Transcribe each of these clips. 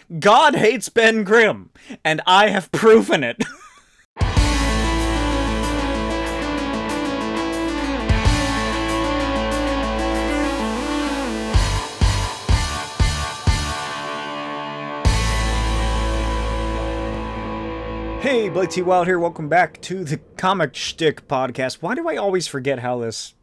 God hates Ben Grimm, and I have proven it. Hey, Blake T. Wild here. Welcome back to the Comic Schtick podcast. Why do I always forget how this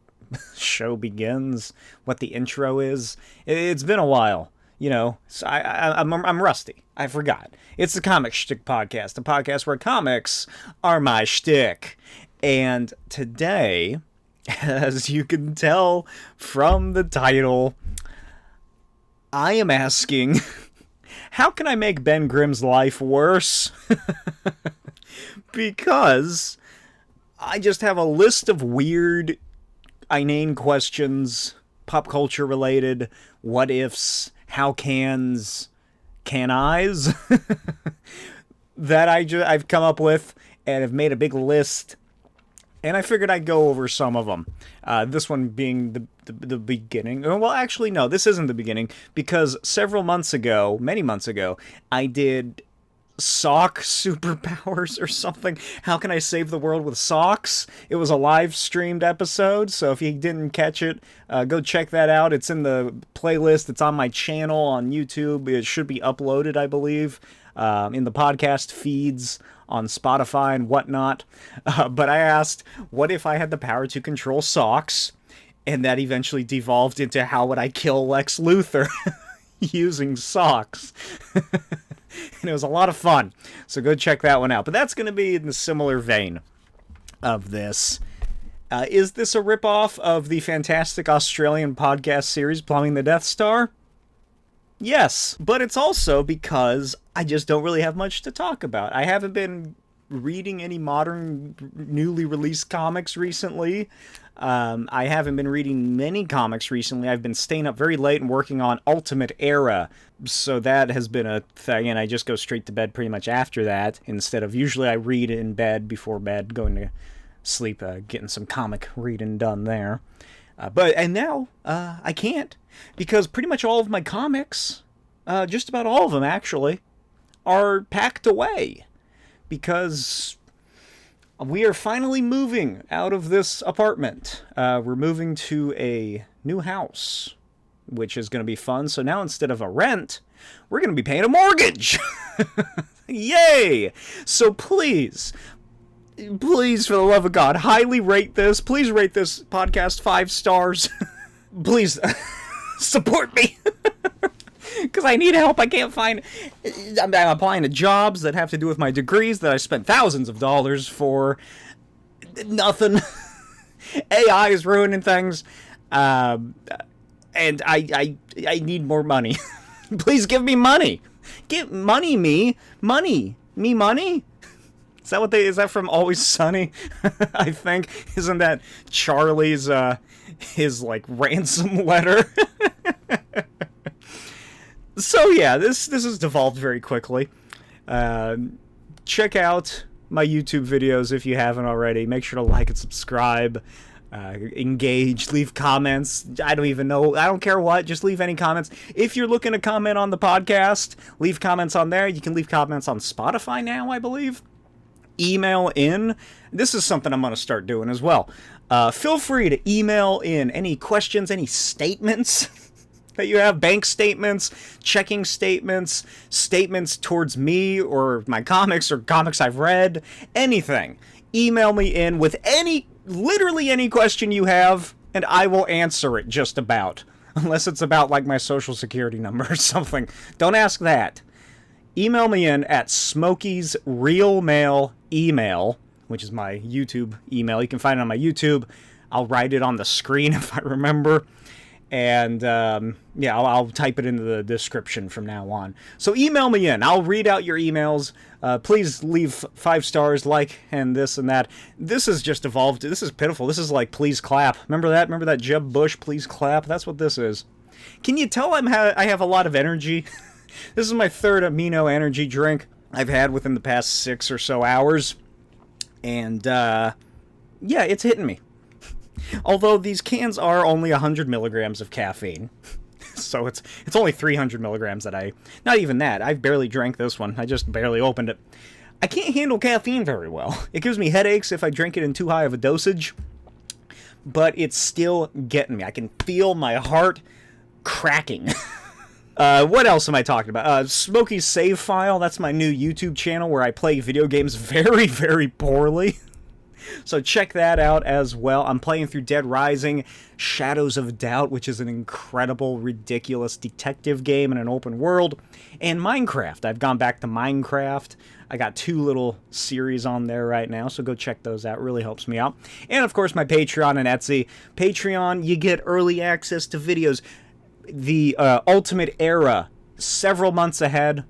show begins? What the intro is? It's been a while, you know. So I'm rusty. I forgot. It's the Comic Schtick podcast, a podcast where comics are my shtick. And today, as you can tell from the title, I am asking, how can I make Ben Grimm's life worse? Because I just have a list of weird, inane questions, pop culture related, what ifs, how cans, can I's, that I've come up with and have made a big list. And I figured I'd go over some of them. This one being the beginning. Well, actually, no, this isn't the beginning, because many months ago, I did sock superpowers or something. How can I save the world with socks? It was a live streamed episode, so if you didn't catch it, go check that out. It's in the playlist. It's on my channel on YouTube. It should be uploaded, I believe, in the podcast feeds on Spotify and whatnot. But I asked, what if I had the power to control socks? And that eventually devolved into how would I kill Lex Luthor using socks. And it was a lot of fun. So go check that one out. But that's going to be in the similar vein of this. Is this a ripoff of the fantastic Australian podcast series Plumbing the Death Star? Yes, but it's also because I just don't really have much to talk about. I haven't been reading any modern, newly released comics recently. I haven't been reading many comics recently. I've been staying up very late and working on Ultimate Era, so that has been a thing, and I just go straight to bed pretty much after that, instead of usually I read in bed, before bed, going to sleep, getting some comic reading done there. And now, I can't, because pretty much all of my comics, just about all of them actually, are packed away, because we are finally moving out of this apartment. We're moving to a new house, which is going to be fun. So now instead of a rent, we're going to be paying a mortgage. Yay! So please, for the love of God, highly rate this. Please rate this podcast 5 stars. Please support me. Because I need help. I can't find... I'm applying to jobs that have to do with my degrees that I spent thousands of dollars for. Nothing. AI is ruining things. And I need more money. Please give me money. Give money me. Money. Me money? Is that from Always Sunny? I think. Isn't that Charlie's, his, like, ransom letter? So yeah, this has devolved very quickly. Check out my YouTube videos if you haven't already. Make sure to like and subscribe. Engage, leave comments. I don't even know. I don't care what. Just leave any comments. If you're looking to comment on the podcast, leave comments on there. You can leave comments on Spotify now, I believe. Email in. This is something I'm going to start doing as well. Feel free to email in any questions, any statements that you have, bank statements, checking statements, statements towards me or my comics or comics I've read, anything. Email me in with literally any question you have, and I will answer it just about. Unless it's about, like, my social security number or something. Don't ask that. Email me in at Smokey's Real Mail Email, which is my YouTube email. You can find it on my YouTube. I'll write it on the screen if I remember. And, yeah, I'll type it into the description from now on. So email me in. I'll read out your emails. Please leave 5 stars, like, and this and that. This has just evolved. This is pitiful. This is like, please clap. Remember that? Remember that Jeb Bush, please clap? That's what this is. Can you tell I have a lot of energy? This is my 3rd amino energy drink I've had within the past 6 or so hours. And, yeah, it's hitting me. Although these cans are only 100 milligrams of caffeine. So it's only 300 milligrams that not even that. I've barely drank this one. I just barely opened it. I can't handle caffeine very well. It gives me headaches if I drink it in too high of a dosage, but it's still getting me. I can feel my heart cracking. What else am I talking about? Smokey's Save File. That's my new YouTube channel where I play video games very, very poorly. So check that out as well. I'm playing through Dead Rising, Shadows of Doubt, which is an incredible, ridiculous detective game in an open world, and Minecraft. I've gone back to Minecraft. I got 2 little series on there right now, so go check those out. Really helps me out. And, of course, my Patreon and Etsy. Patreon, you get early access to videos. The Ultimate Era, several months ahead.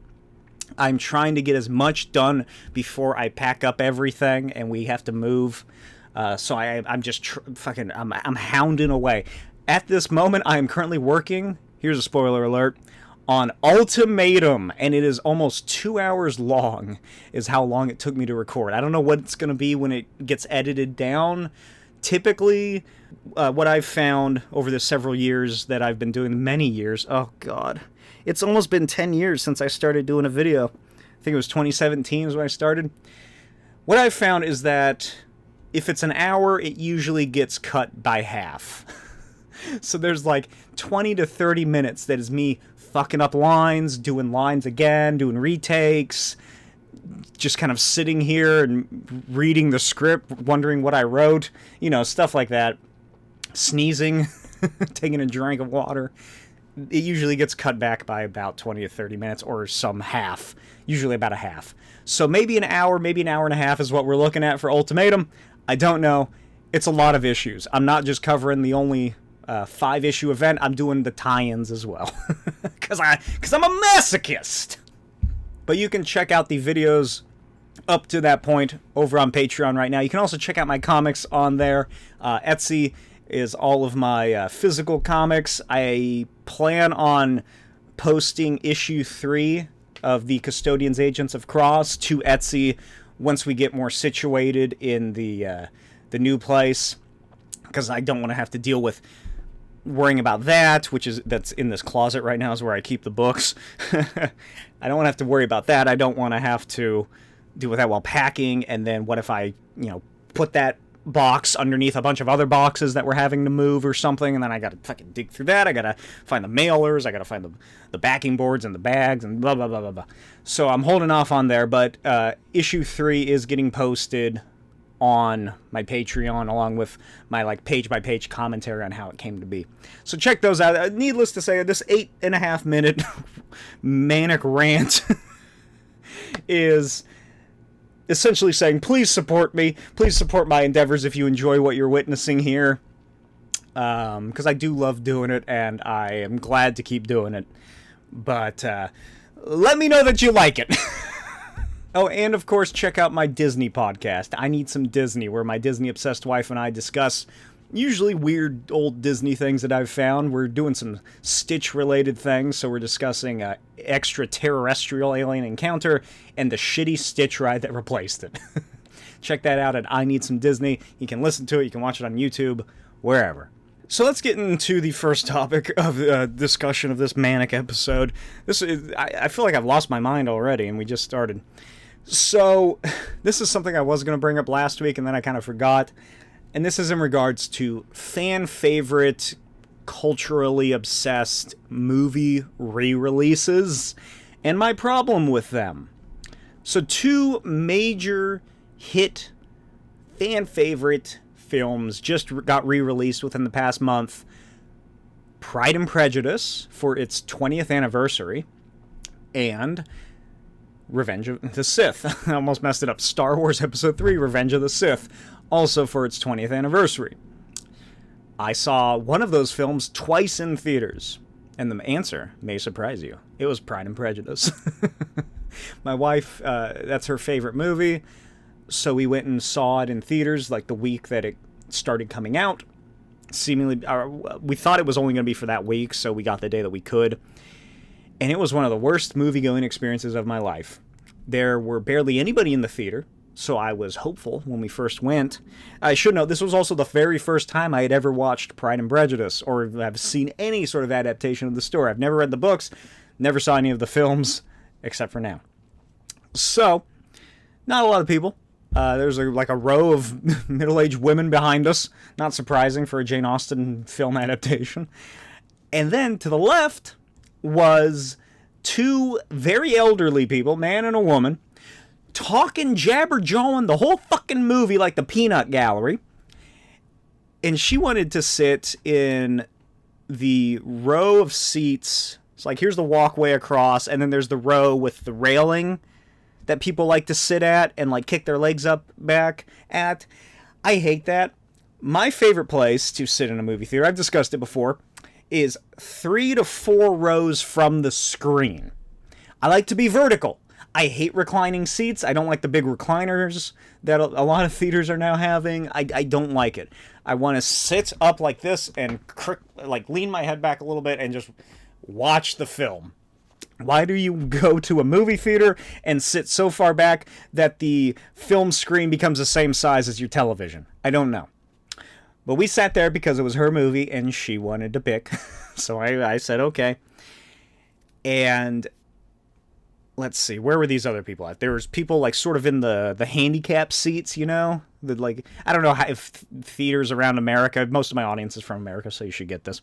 I'm trying to get as much done before I pack up everything and we have to move. So I'm just I'm hounding away. At this moment, I am currently working, here's a spoiler alert, on Ultimatum, and it is almost 2 hours long, is how long it took me to record. I don't know what it's going to be when it gets edited down. Typically, what I've found over the several years that I've been doing, many years, oh god, it's almost been 10 years since I started doing a video. I think it was 2017 is when I started. What I've found is that if it's an hour, it usually gets cut by half. So there's like 20 to 30 minutes that is me fucking up lines, doing lines again, doing retakes, just kind of sitting here and reading the script, wondering what I wrote, you know, stuff like that. Sneezing, taking a drink of water. It usually gets cut back by about 20 to 30 minutes, or some half, usually about a half. So maybe an hour, maybe an hour and a half is what we're looking at for Ultimatum. I don't know. It's a lot of issues. I'm not just covering the only 5-issue event. I'm doing the tie-ins as well. Because I'm a masochist. But you can check out the videos up to that point over on Patreon right now. You can also check out my comics on there. Etsy is all of my physical comics. I plan on posting issue 3 of the Custodians Agents of Cross to Etsy once we get more situated in the new place, because I don't want to have to deal with worrying about that, that's in this closet right now is where I keep the books. I don't want to have to worry about that. I don't want to have to deal with that while packing, and then what if I, put that box underneath a bunch of other boxes that we're having to move or something, and then I gotta fucking dig through that. I gotta find the mailers, I gotta find the backing boards and the bags and blah blah blah blah blah. So I'm holding off on there, but issue 3 is getting posted on my Patreon along with my page by page commentary on how it came to be. So check those out. Needless to say, this 8.5 minute manic rant is essentially saying, please support me. Please support my endeavors if you enjoy what you're witnessing here. Because I do love doing it, and I am glad to keep doing it. But let me know that you like it. Oh, and of course, check out my Disney podcast, I Need Some Disney, where my Disney-obsessed wife and I discuss usually weird old Disney things that I've found. We're doing some Stitch-related things, so we're discussing extraterrestrial alien encounter and the shitty Stitch ride that replaced it. Check that out at I Need Some Disney. You can listen to it, you can watch it on YouTube, wherever. So let's get into the first topic of discussion of this manic episode. I feel like I've lost my mind already, and we just started. So, this is something I was going to bring up last week, and then I kind of forgot. And this is in regards to fan-favorite, culturally obsessed movie re-releases, and my problem with them. So 2 major hit fan-favorite films just got re-released within the past month. Pride and Prejudice for its 20th anniversary, and Revenge of the Sith. I almost messed it up. Star Wars Episode 3, Revenge of the Sith, also for its 20th anniversary. I saw one of those films twice in theaters, and the answer may surprise you. It was Pride and Prejudice. My wife, that's her favorite movie, so we went and saw it in theaters the week that it started coming out. Seemingly, we thought it was only going to be for that week, so we got the day that we could. And it was one of the worst movie-going experiences of my life. There were barely anybody in the theater. So I was hopeful when we first went. I should note, this was also the very first time I had ever watched Pride and Prejudice, or have seen any sort of adaptation of the story. I've never read the books, never saw any of the films, except for now. So, not a lot of people. There's a row of middle-aged women behind us. Not surprising for a Jane Austen film adaptation. And then, to the left, was two very elderly people, man and a woman, talking jabber-jawing the whole fucking movie like the peanut gallery. And she wanted to sit in the row of seats. It's like, here's the walkway across, and then there's the row with the railing that people like to sit at and like kick their legs up back at. I hate that. My favorite place to sit in a movie theater, I've discussed it before, is 3 to 4 rows from the screen. I like to be vertical. I hate reclining seats. I don't like the big recliners that a lot of theaters are now having. I don't like it. I want to sit up like this and lean my head back a little bit and just watch the film. Why do you go to a movie theater and sit so far back that the film screen becomes the same size as your television? I don't know. But we sat there because it was her movie and she wanted to pick. So I said, okay. And let's see, where were these other people at? There was people like sort of in the handicap seats, you know? I don't know if theaters around America, most of my audience is from America, so you should get this.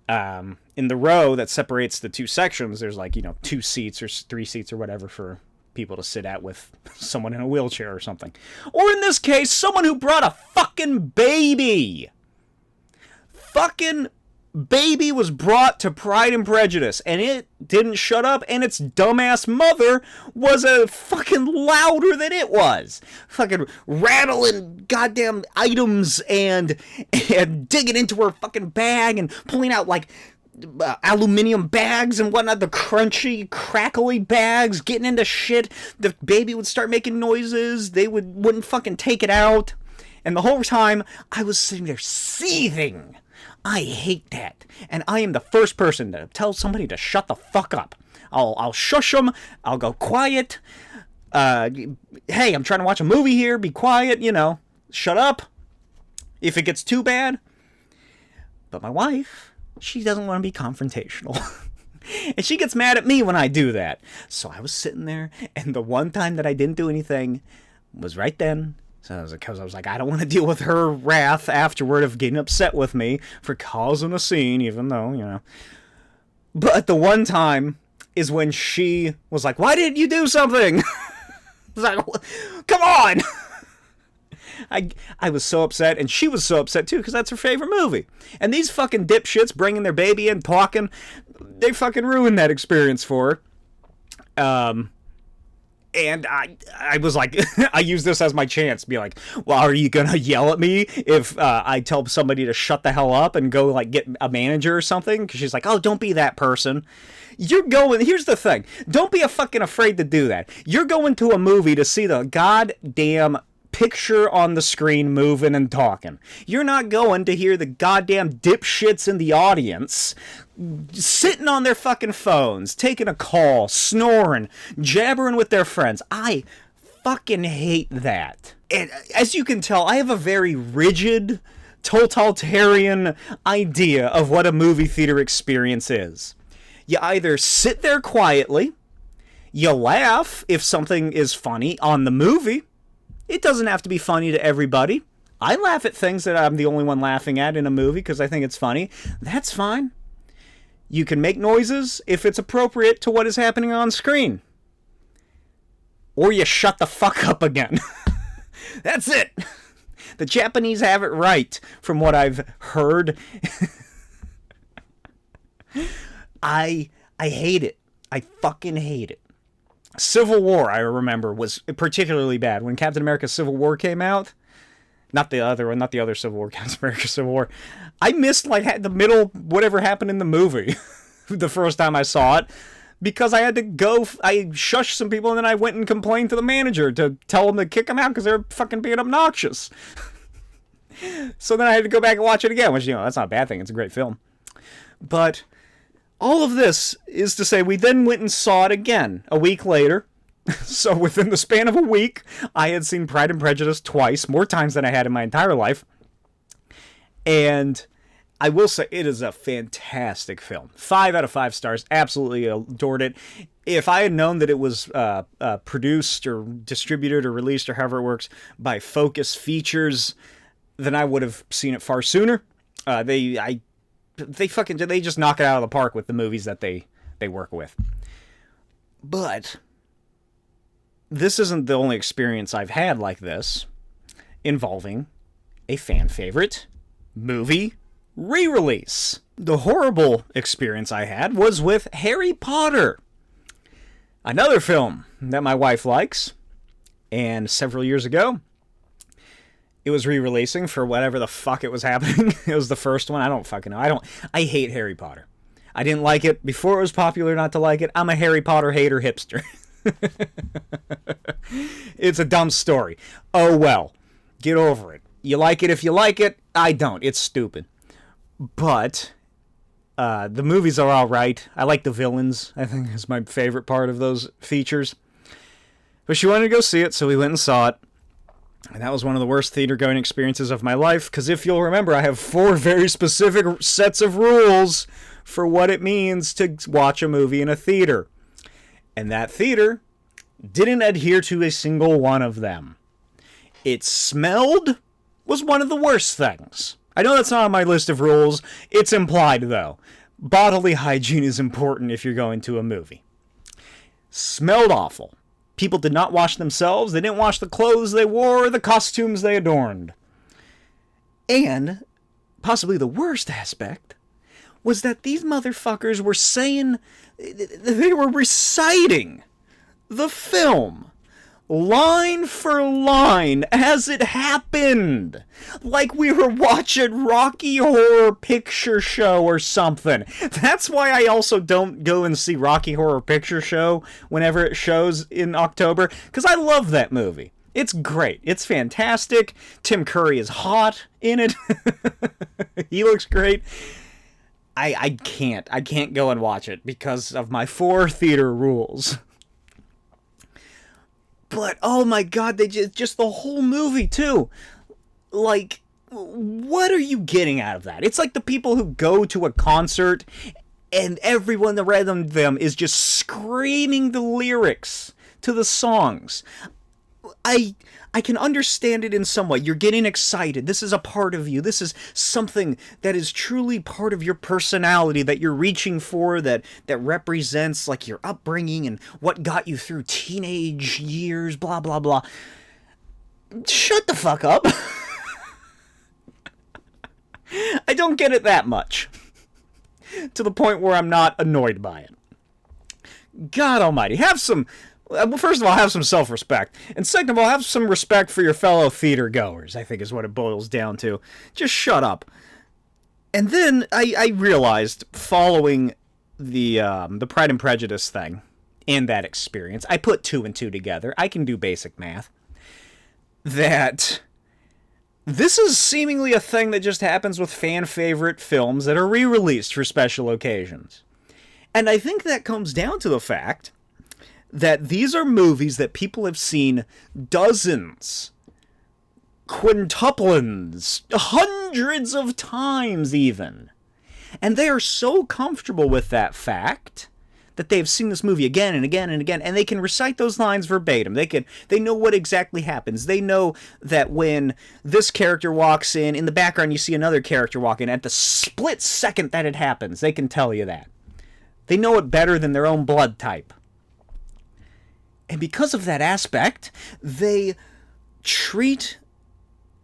In the row that separates the two sections, there's 2 seats or 3 seats or whatever for people to sit at with someone in a wheelchair or something. Or in this case, someone who brought a fucking baby. Fucking baby was brought to Pride and Prejudice, and it didn't shut up, and its dumbass mother was a fucking louder than it was. Fucking rattling goddamn items and digging into her fucking bag and pulling out aluminum bags and whatnot, the crunchy, crackly bags, getting into shit. The baby would start making noises. They wouldn't fucking take it out. And the whole time, I was sitting there seething. I hate that. And I am the first person to tell somebody to shut the fuck up. I'll shush them. I'll go quiet. Hey, I'm trying to watch a movie here. Be quiet, Shut up. If it gets too bad. But my wife, she doesn't want to be confrontational. And she gets mad at me when I do that. So I was sitting there, and the one time that I didn't do anything was right then. So because I was like, I don't want to deal with her wrath afterward of getting upset with me for causing a scene, even though, But the one time is when she was like, why didn't you do something? I was like, come on! I was so upset, and she was so upset too, because that's her favorite movie. And these fucking dipshits bringing their baby in, talking, they fucking ruined that experience for her. And I was like, I use this as my chance to be like, well, are you going to yell at me if I tell somebody to shut the hell up and go get a manager or something? Because she's like, oh, don't be that person. Here's the thing. Don't be fucking afraid to do that. You're going to a movie to see the goddamn picture on the screen moving and talking. You're not going to hear the goddamn dipshits in the audience sitting on their fucking phones, taking a call, snoring, jabbering with their friends. I fucking hate that. And as you can tell, I have a very rigid, totalitarian idea of what a movie theater experience is. You either sit there quietly, you laugh if something is funny on the movie. It doesn't have to be funny to everybody. I laugh at things that I'm the only one laughing at in a movie because I think it's funny. That's fine. You can make noises if it's appropriate to what is happening on screen. Or you shut the fuck up again. That's it. The Japanese have it right, from what I've heard. I hate it. I fucking hate it. Civil War, I remember, was particularly bad. When Captain America Civil War came out, not the other Civil War, Captain America Civil War, I missed the middle, whatever happened in the movie the first time I saw it, because I had to go, I shushed some people and then I went and complained to the manager to tell them to kick them out because they're fucking being obnoxious. So then I had to go back and watch it again, which, that's not a bad thing, it's a great film. But all of this is to say we then went and saw it again a week later. So within the span of a week, I had seen Pride and Prejudice twice, more times than I had in my entire life. And I will say it is a fantastic film. 5 out of 5 stars. Absolutely adored it. If I had known that it was produced or distributed or released or however it works by Focus Features, then I would have seen it far sooner. They just knock it out of the park with the movies that they work with. But this isn't the only experience I've had like this involving a fan favorite movie re-release. The horrible experience I had was with Harry Potter, another film that my wife likes, and several years ago it was re-releasing for whatever the fuck it was happening. It was the first one. I don't fucking know. I hate Harry Potter. I didn't like it before it was popular not to like it. I'm a Harry Potter hater hipster. It's a dumb story. Oh well. Get over it. You like it if you like it. I don't. It's stupid. But the movies are all right. I like the villains. I think is my favorite part of those features. But she wanted to go see it, so we went and saw it. And that was one of the worst theater-going experiences of my life, because if you'll remember, I have 4 very specific sets of rules for what it means to watch a movie in a theater. And that theater didn't adhere to a single one of them. It smelled was one of the worst things. I know that's not on my list of rules. It's implied, though. Bodily hygiene is important if you're going to a movie. Smelled awful. People did not wash themselves. They didn't wash the clothes they wore or the costumes they adorned. And possibly the worst aspect was that these motherfuckers were saying, they were reciting the film line for line as it happened, like we were watching Rocky Horror Picture Show or something. That's why I also don't go and see Rocky Horror Picture Show whenever it shows in October, because I love that movie. It's great. It's fantastic. Tim Curry is hot in it. He looks great. I can't go and watch it because of my 4 theater rules. But, oh my god, they just the whole movie, too. Like, what are you getting out of that? It's like the people who go to a concert and everyone around them is just screaming the lyrics to the songs. I can understand it in some way. You're getting excited. This is a part of you. This is something that is truly part of your personality that you're reaching for, that represents like your upbringing and what got you through teenage years, blah, blah, blah. Shut the fuck up. I don't get it that much. To the point where I'm not annoyed by it. God almighty. Well, first of all, have some self-respect. And second of all, have some respect for your fellow theater goers, I think is what it boils down to. Just shut up. And then I realized, following the Pride and Prejudice thing and that experience, I put 2 and 2 together. I can do basic math. That this is seemingly a thing that just happens with fan-favorite films that are re-released for special occasions. And I think that comes down to the fact that these are movies that people have seen dozens, quintuplins, hundreds of times even. And they are so comfortable with that fact that they've seen this movie again and again and again, and they can recite those lines verbatim. They know what exactly happens. They know that when this character walks in the background you see another character walk in. At the split second that it happens, they can tell you that. They know it better than their own blood type. And because of that aspect, they treat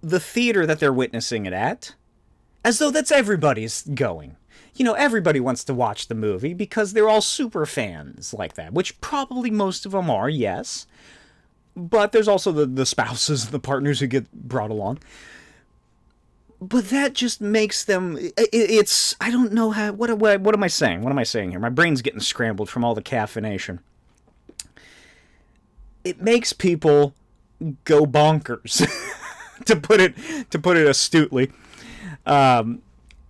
the theater that they're witnessing it at as though that's everybody's going. You know, everybody wants to watch the movie because they're all super fans like that, which probably most of them are, yes. But there's also the spouses, the partners who get brought along. But that just makes them, it's, I don't know how, what am I saying? What am I saying here? My brain's getting scrambled from all the caffeination. It makes people go bonkers, to put it astutely,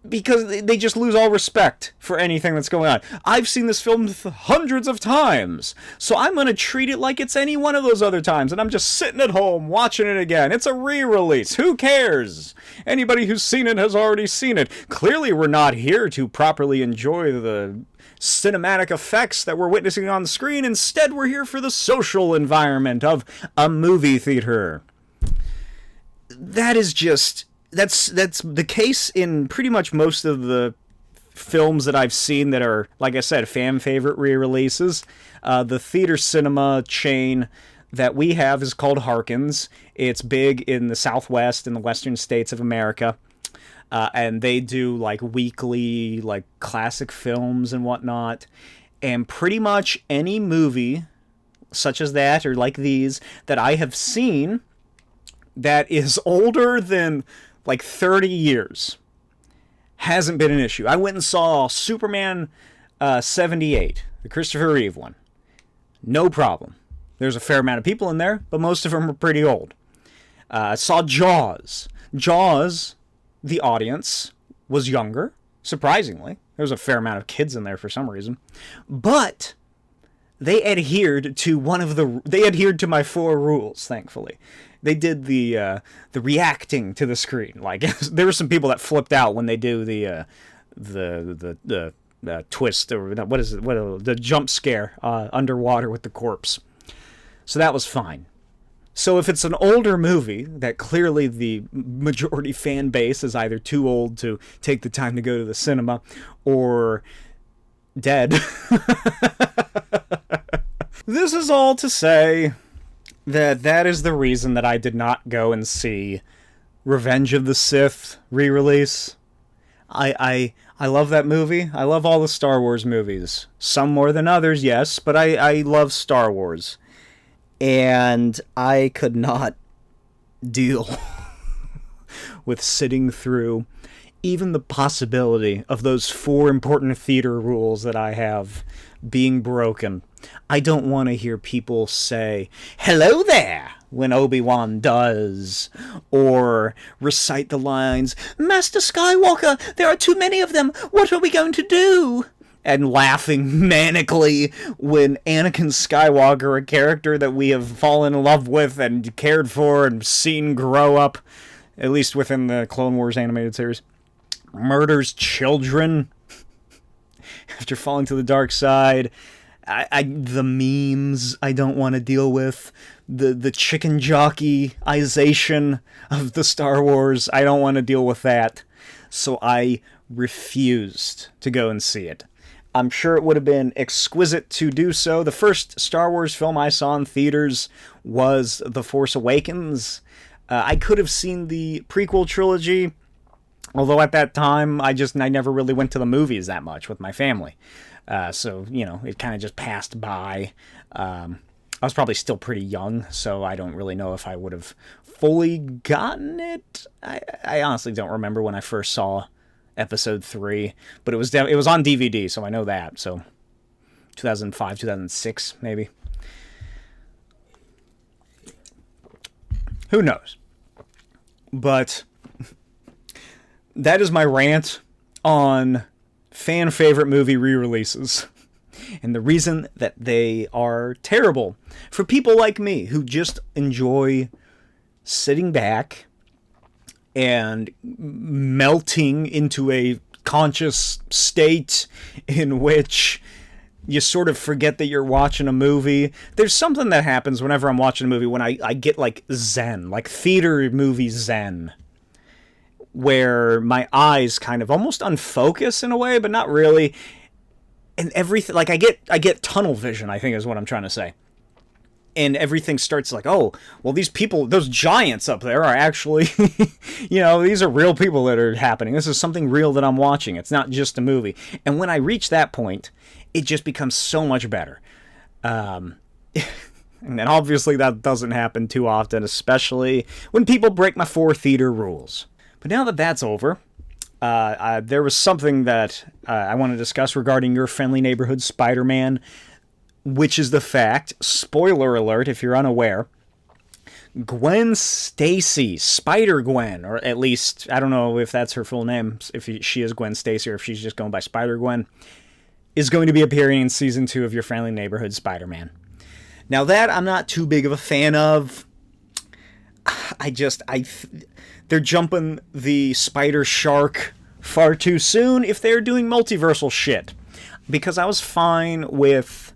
because they just lose all respect for anything that's going on. I've seen this film hundreds of times, so I'm going to treat it like it's any one of those other times, and I'm just sitting at home watching it again. It's a re-release. Who cares? Anybody who's seen it has already seen it. Clearly, we're not here to properly enjoy the cinematic effects that we're witnessing on the screen. Instead, we're here for the social environment of a movie theater. That is just... That's the case in pretty much most of the films that I've seen that are, like I said, fan favorite re-releases. The theater cinema chain that we have is called Harkins. It's big in the Southwest and the Western states of America. And they do like weekly like classic films and whatnot. And pretty much any movie such as that or like these that I have seen that is older than like 30 years hasn't been an issue. I went and saw Superman 78, the Christopher Reeve one. No problem. There's a fair amount of people in there, but most of them are pretty old. I saw Jaws. Jaws, the audience, was younger, surprisingly. There was a fair amount of kids in there for some reason. But they adhered to my 4 rules, thankfully. They did the reacting to the screen. Like there were some people that flipped out when they do the twist or what is it? The jump scare underwater with the corpse. So that was fine. So if it's an older movie that clearly the majority fan base is either too old to take the time to go to the cinema or dead, this is all to say that is the reason that I did not go and see Revenge of the Sith re-release. I love that movie. I love all the Star Wars movies. Some more than others, yes, but I love Star Wars. And I could not deal with sitting through even the possibility of those 4 important theater rules that I have being broken. I don't want to hear people say, "Hello there," when Obi-Wan does, or recite the lines, "Master Skywalker, there are too many of them, what are we going to do?" And laughing manically when Anakin Skywalker, a character that we have fallen in love with and cared for and seen grow up, at least within the Clone Wars animated series, murders children after falling to the dark side. The memes I don't want to deal with. The chicken jockey-ization of the Star Wars, I don't want to deal with that. So I refused to go and see it. I'm sure it would have been exquisite to do so. The first Star Wars film I saw in theaters was The Force Awakens. I could have seen the prequel trilogy, although at that time I never really went to the movies that much with my family. So, it kind of just passed by. I was probably still pretty young, so I don't really know if I would have fully gotten it. I honestly don't remember when I first saw Episode 3, but it was on DVD, so I know that. So 2005, 2006, maybe. Who knows? But that is my rant on fan favorite movie re-releases. And the reason that they are terrible for people like me who just enjoy sitting back and melting into a conscious state in which you sort of forget that you're watching a movie. There's something that happens whenever I'm watching a movie when I get like zen, like theater movie zen, where my eyes kind of almost unfocus in a way, but not really. And everything, like I get tunnel vision, I think is what I'm trying to say. And everything starts like, oh, well, these people, those giants up there are actually, these are real people that are happening. This is something real that I'm watching. It's not just a movie. And when I reach that point, it just becomes so much better. And then obviously that doesn't happen too often, especially when people break my 4 theater rules. But now that that's over, there was something that I want to discuss regarding Your Friendly Neighborhood Spider-Man, which is the fact, spoiler alert if you're unaware, Gwen Stacy, Spider-Gwen, or at least, I don't know if that's her full name, if she is Gwen Stacy or if she's just going by Spider-Gwen, is going to be appearing in Season 2 of Your Friendly Neighborhood Spider-Man. Now that I'm not too big of a fan of. They're jumping the spider shark far too soon if they're doing multiversal shit. Because I was fine with,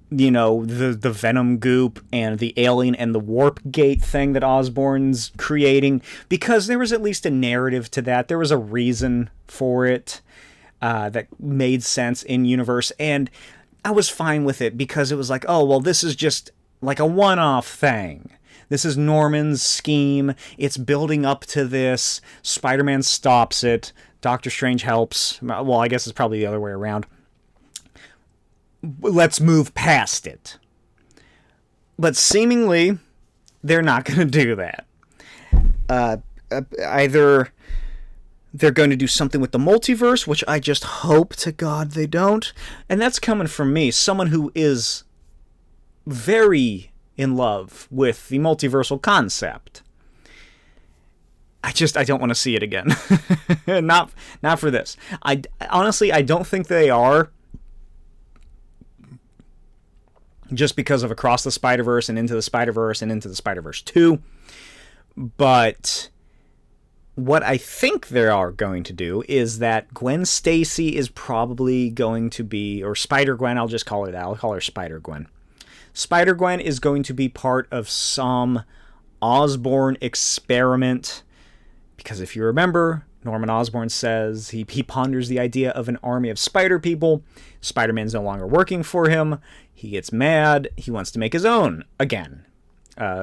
the Venom goop and the alien and the warp gate thing that Osborn's creating, because there was at least a narrative to that. There was a reason for it that made sense in universe, and I was fine with it because it was like, oh, well, this is just like a one-off thing. This is Norman's scheme. It's building up to this. Spider-Man stops it. Doctor Strange helps. Well, I guess it's probably the other way around. Let's move past it. But seemingly, they're not going to do that. Either they're going to do something with the multiverse, which I just hope to God they don't. And that's coming from me, someone who is very in love with the multiversal concept. I don't want to see it again. Not for this. Honestly, I don't think they are. Just because of Across the Spider-Verse and Into the Spider-Verse and Into the Spider-Verse 2. But what I think they are going to do is that Gwen Stacy is probably going to be, or Spider-Gwen, I'll just call her that. I'll call her Spider-Gwen. Spider-Gwen is going to be part of some Osborn experiment. Because if you remember, Norman Osborn says he ponders the idea of an army of spider people. Spider-Man's no longer working for him. He gets mad. He wants to make his own again.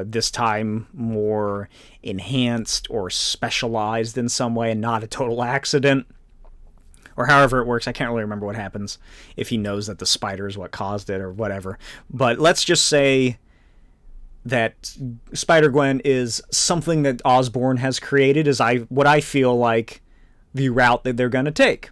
This time more enhanced or specialized in some way and not a total accident. Or however it works. I can't really remember what happens if he knows that the spider is what caused it or whatever. But let's just say that Spider-Gwen is something that Osborn has created, is what I feel like the route that they're going to take.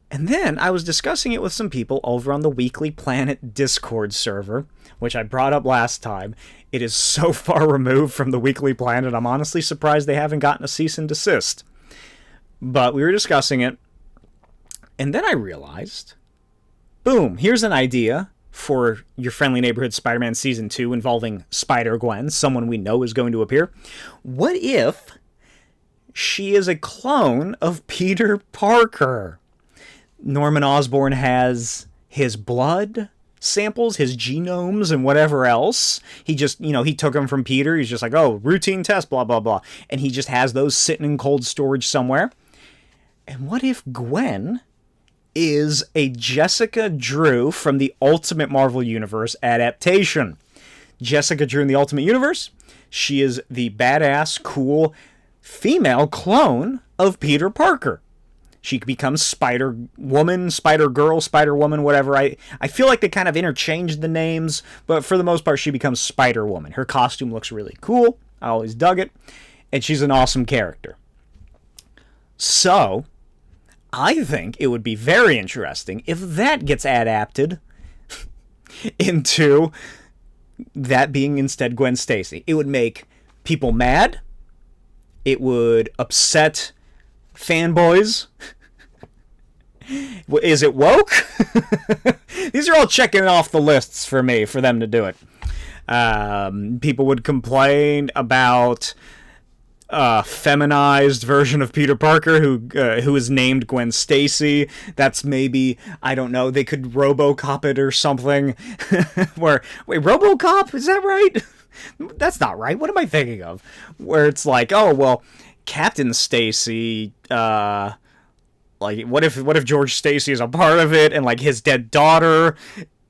And then I was discussing it with some people over on the Weekly Planet Discord server, which I brought up last time. It is so far removed from the Weekly Planet, I'm honestly surprised they haven't gotten a cease and desist. But we were discussing it, and then I realized, boom, here's an idea for Your Friendly Neighborhood Spider-Man Season 2 involving Spider-Gwen, someone we know is going to appear. What if she is a clone of Peter Parker? Norman Osborn has his blood samples, his genomes, and whatever else. He just, he took them from Peter. He's just like, oh, routine test, blah, blah, blah. And he just has those sitting in cold storage somewhere. And what if Gwen is a Jessica Drew from the Ultimate Marvel Universe adaptation? Jessica Drew in the Ultimate Universe, she is the badass, cool, female clone of Peter Parker. She becomes Spider-Woman, Spider-Girl, Spider-Woman, whatever. I feel like they kind of interchanged the names, but for the most part, she becomes Spider-Woman. Her costume looks really cool. I always dug it. And she's an awesome character. So, I think it would be very interesting if that gets adapted into that being instead Gwen Stacy. It would make people mad. It would upset fanboys. Is it woke? These are all checking off the lists for me, for them to do it. People would complain about a feminized version of Peter Parker who is named Gwen Stacy. That's maybe, I don't know, they could RoboCop it or something. Wait, RoboCop? Is that right? That's not right. What am I thinking of? Where it's like, oh, well, Captain Stacy, what if George Stacy is a part of it, and like his dead daughter,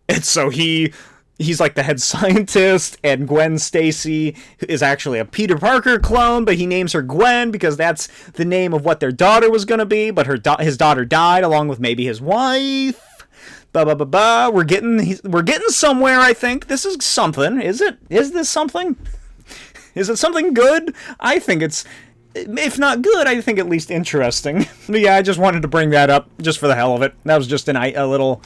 and so he's like the head scientist, and Gwen Stacy is actually a Peter Parker clone, but he names her Gwen because that's the name of what their daughter was gonna be, but his daughter died along with maybe his wife. We're getting somewhere. I think this is something. Is this something? Is it something good? I think it's, if not good, I think at least interesting. But yeah, I just wanted to bring that up just for the hell of it. That was just a little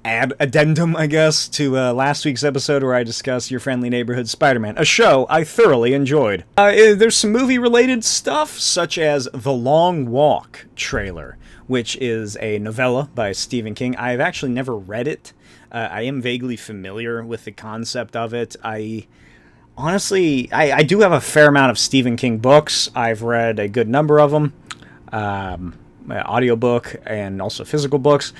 addendum, I guess, to last week's episode where I discussed Your Friendly Neighborhood Spider-Man, a show I thoroughly enjoyed. There's some movie-related stuff, such as The Long Walk trailer, which is a novella by Stephen King. I've actually never read it. I am vaguely familiar with the concept of it. Honestly, I do have a fair amount of Stephen King books. I've read a good number of them, audiobook and also physical books.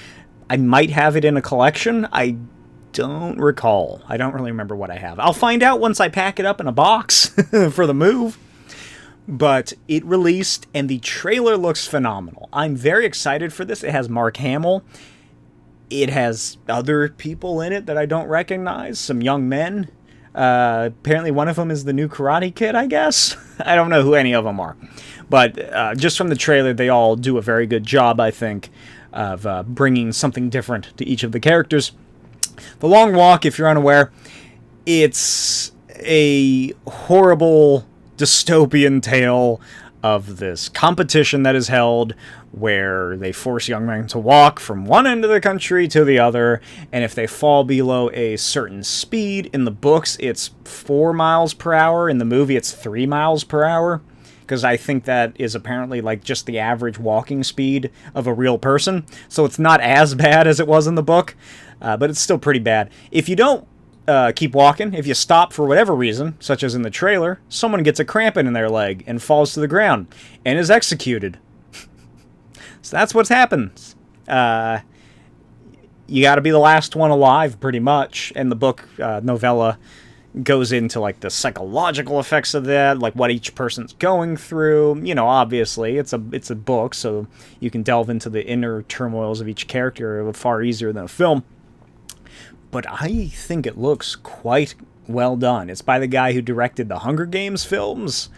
I might have it in a collection. I don't recall. I don't really remember what I have. I'll find out once I pack it up in a box for the move. But it released, and the trailer looks phenomenal. I'm very excited for this. It has Mark Hamill. It has other people in it that I don't recognize. Some young men. Apparently one of them is the new Karate Kid, I guess. I don't know who any of them are. But just from the trailer, they all do a very good job, I think, of bringing something different to each of the characters. The Long Walk, if you're unaware, it's a horrible dystopian tale of this competition that is held where they force young men to walk from one end of the country to the other, and if they fall below a certain speed, in the books it's 4 miles per hour, in the movie it's 3 miles per hour. Because I think that is apparently like just the average walking speed of a real person. So it's not as bad as it was in the book, but it's still pretty bad. If you don't keep walking, if you stop for whatever reason, such as in the trailer, someone gets a cramp in their leg and falls to the ground and is executed. So that's what happens. You got to be the last one alive, pretty much. And the book novella goes into like the psychological effects of that, like what each person's going through. You know, obviously it's a book, so you can delve into the inner turmoils of each character far easier than a film. But I think it looks quite well done. It's by the guy who directed the Hunger Games films,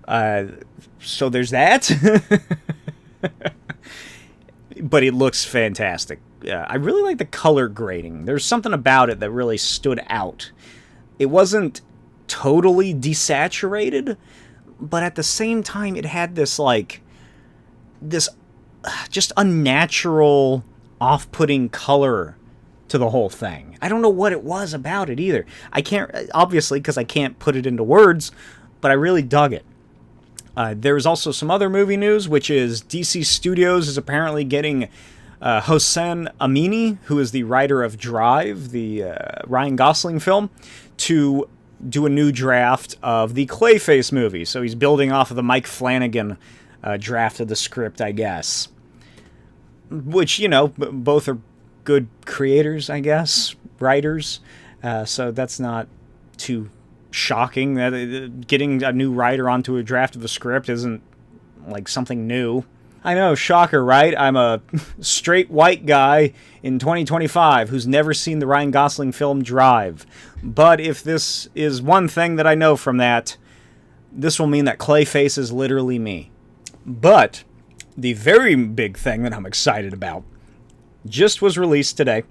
so there's that. But it looks fantastic. I really like the color grading. There's something about it that really stood out. It wasn't totally desaturated, but at the same time, it had this, like, this just unnatural, off-putting color to the whole thing. I don't know what it was about it either. I can't, obviously, because I can't put it into words, but I really dug it. There's also some other movie news, which is DC Studios is apparently getting Hossein Amini, who is the writer of Drive, the Ryan Gosling film, to do a new draft of the CLAYFACE movie. So he's building off of the Mike Flanagan draft of the script, I guess. Which, you know, both are good creators, I guess, writers. So that's not too shocking that getting a new writer onto a draft of the script isn't like something new. I know, shocker, right? I'm a straight white guy in 2025 who's never seen the Ryan Gosling film Drive. But if this is one thing that I know from that, this will mean that CLAYFACE is literally me. But the very big thing that I'm excited about just was released today,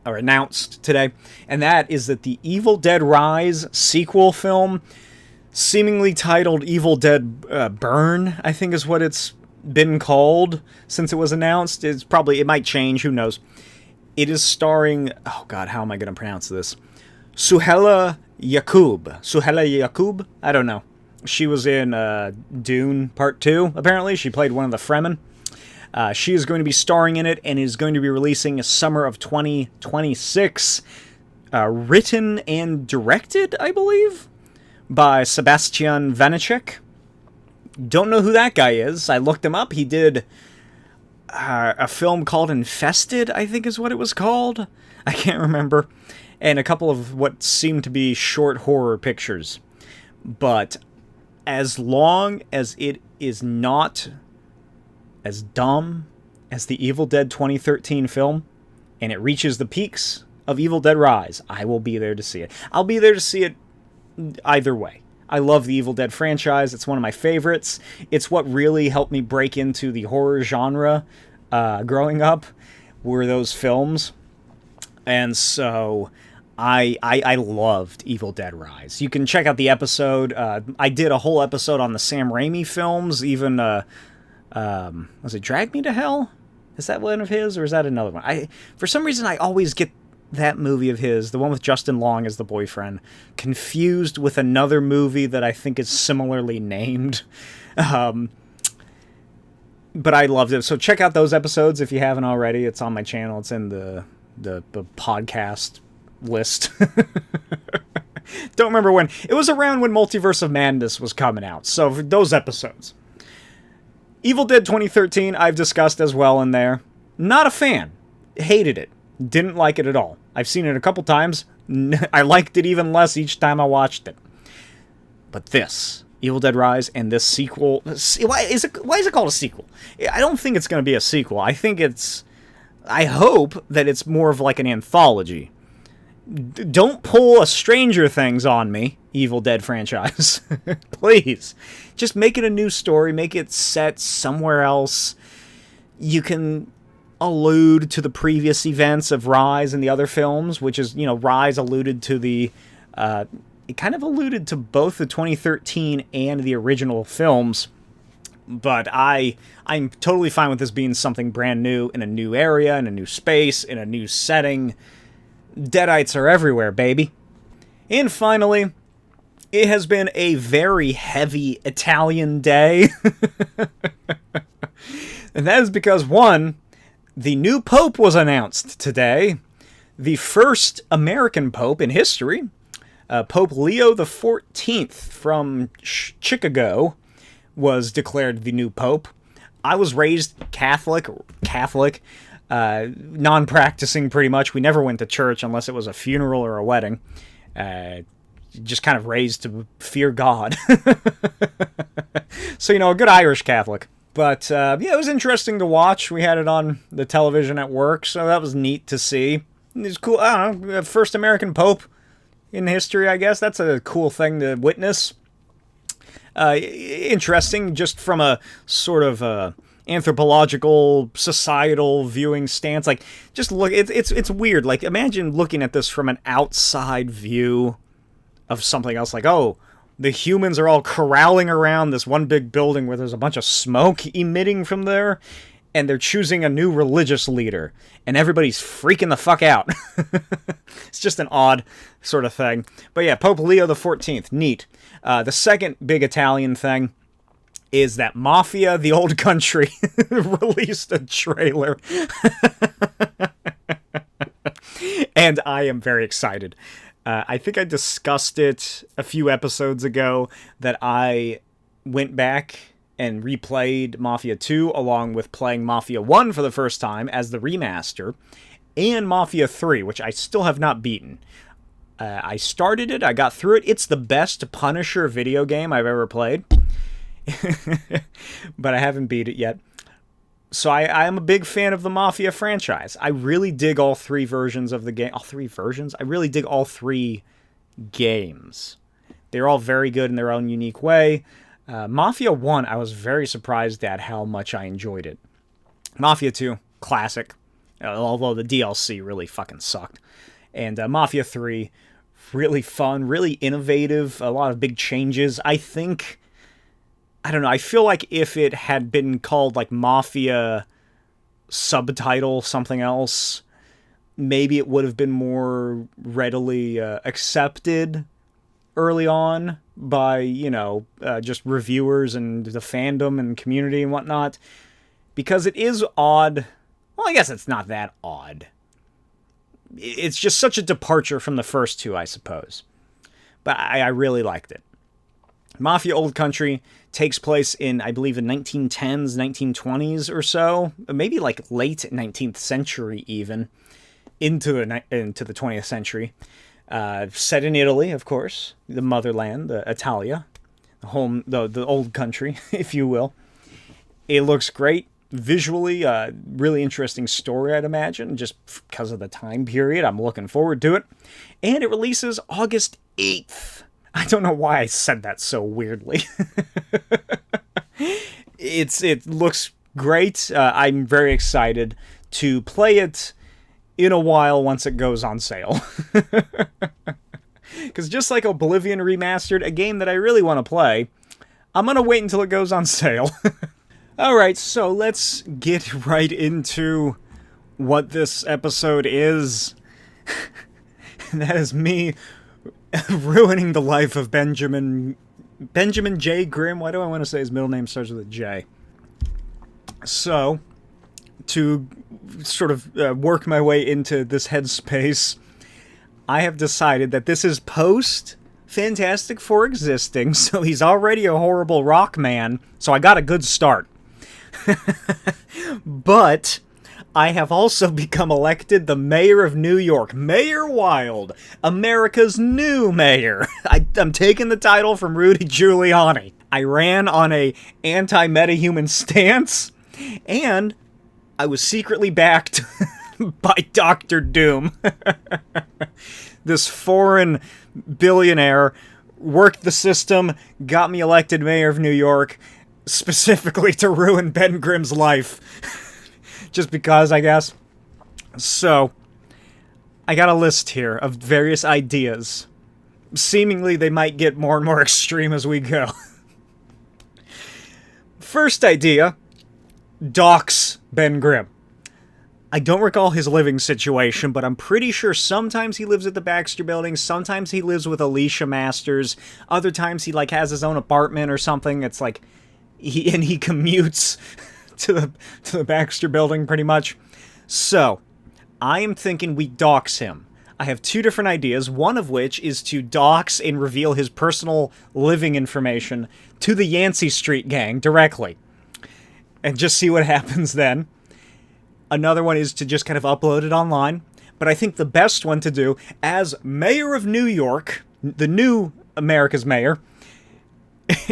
or announced today, and that is that the Evil Dead Rise sequel film, seemingly titled Evil Dead Burn, I think is what it's been called since it was announced. It might change, who knows. It is starring, oh god, how am I going to pronounce this? Suhela Yaqub? I don't know. She was in Dune Part 2, apparently. She played one of the Fremen. She is going to be starring in it and is going to be releasing summer of 2026. Written and directed, I believe, by Sebastian Vanecek. Don't know who that guy is. I looked him up. He did a film called Infested, I think is what it was called. I can't remember. And a couple of what seemed to be short horror pictures. But as long as it is not as dumb as the Evil Dead 2013 film, and it reaches the peaks of Evil Dead Rise, I will be there to see it. I'll be there to see it either way. I love the Evil Dead franchise. It's one of my favorites. It's what really helped me break into the horror genre growing up, were those films. And so I loved Evil Dead Rise. You can check out the episode. I did a whole episode on the Sam Raimi films, even, was it Drag Me to Hell? Is that one of his, or is that another one? For some reason, I always get that movie of his, the one with Justin Long as the boyfriend, confused with another movie that I think is similarly named. But I loved it. So check out those episodes if you haven't already. It's on my channel. It's in the podcast list. Don't remember when. It was around when Multiverse of Madness was coming out. So for those episodes. Evil Dead 2013, I've discussed as well in there. Not a fan. Hated it. Didn't like it at all. I've seen it a couple times. I liked it even less each time I watched it. But this, Evil Dead Rise, and this sequel... Why is it called a sequel? I don't think it's going to be a sequel. I think it's... I hope that it's more of like an anthology. Don't pull a Stranger Things on me, Evil Dead franchise. Please. Just make it a new story. Make it set somewhere else. You can allude to the previous events of Rise and the other films, which is, Rise alluded to the... it kind of alluded to both the 2013 and the original films. But I'm totally fine with this being something brand new, in a new area, in a new space, in a new setting. Deadites are everywhere, baby. And finally, it has been a very heavy Italian day. And that is because, one, the new Pope was announced today. The first American Pope in history. Pope Leo the 14th from Chicago was declared the new Pope. I was raised Catholic, non-practicing pretty much. We never went to church unless it was a funeral or a wedding. Just kind of raised to fear God. So, a good Irish Catholic. But, it was interesting to watch. We had it on the television at work, so that was neat to see. It was cool. I don't know, first American Pope in history, I guess. That's a cool thing to witness. Interesting, just from a sort of anthropological, societal viewing stance. Like, just look, it's weird. Like, imagine looking at this from an outside view of something else. Like, oh, the humans are all corralling around this one big building where there's a bunch of smoke emitting from there, and they're choosing a new religious leader, and everybody's freaking the fuck out. It's just an odd sort of thing. But yeah, Pope Leo the 14th, neat. The second big Italian thing is that Mafia, the Old Country, released a trailer. And I am very excited. I think I discussed it a few episodes ago that I went back and replayed Mafia 2 along with playing Mafia 1 for the first time as the remaster, and Mafia 3, which I still have not beaten. I started it, I got through it. It's the best Punisher video game I've ever played. But I haven't beat it yet. So I am a big fan of the Mafia franchise. I really dig all three versions of the game. All three versions? I really dig all three games. They're all very good in their own unique way. Mafia 1, I was very surprised at how much I enjoyed it. Mafia 2, classic. Although the DLC really fucking sucked. And Mafia 3, really fun, really innovative, a lot of big changes. I don't know, I feel like if it had been called like Mafia subtitle something else, maybe it would have been more readily accepted early on by, just reviewers and the fandom and community and whatnot. Because it is odd. Well, I guess it's not that odd. It's just such a departure from the first two, I suppose. But I really liked it. Mafia Old Country takes place in, I believe, the 1910s, 1920s or so. Maybe like late 19th century even. Into the 20th century. Set in Italy, of course. The motherland, the Italia. The home, the old country, if you will. It looks great. Visually, really interesting story, I'd imagine, just because of the time period. I'm looking forward to it. And it releases August 8th. I don't know why I said that so weirdly. It looks great. I'm very excited to play it in a while once it goes on sale. Because just like Oblivion Remastered, a game that I really want to play, I'm going to wait until it goes on sale. Alright, so let's get right into what this episode is. And that is me ruining the life of Benjamin J. Grimm. Why do I want to say his middle name starts with a J? So, to sort of work my way into this headspace, I have decided that this is post Fantastic Four existing, so he's already a horrible rock man, so I got a good start. But I have also become elected the mayor of New York. Mayor Wild, America's new mayor. I'm taking the title from Rudy Giuliani. I ran on a anti-metahuman stance, and I was secretly backed by Dr. Doom. This foreign billionaire worked the system, got me elected mayor of New York, specifically to ruin Ben Grimm's life. Just because, I guess. So, I got a list here of various ideas. Seemingly, they might get more and more extreme as we go. First idea, dox Ben Grimm. I don't recall his living situation, but I'm pretty sure sometimes he lives at the Baxter Building, sometimes he lives with Alicia Masters, other times he, has his own apartment or something. It's like, he commutes to the Baxter Building, pretty much. So, I am thinking we dox him. I have two different ideas, one of which is to dox and reveal his personal living information to the Yancey Street gang directly. And just see what happens then. Another one is to just kind of upload it online. But I think the best one to do, as mayor of New York, the new America's mayor,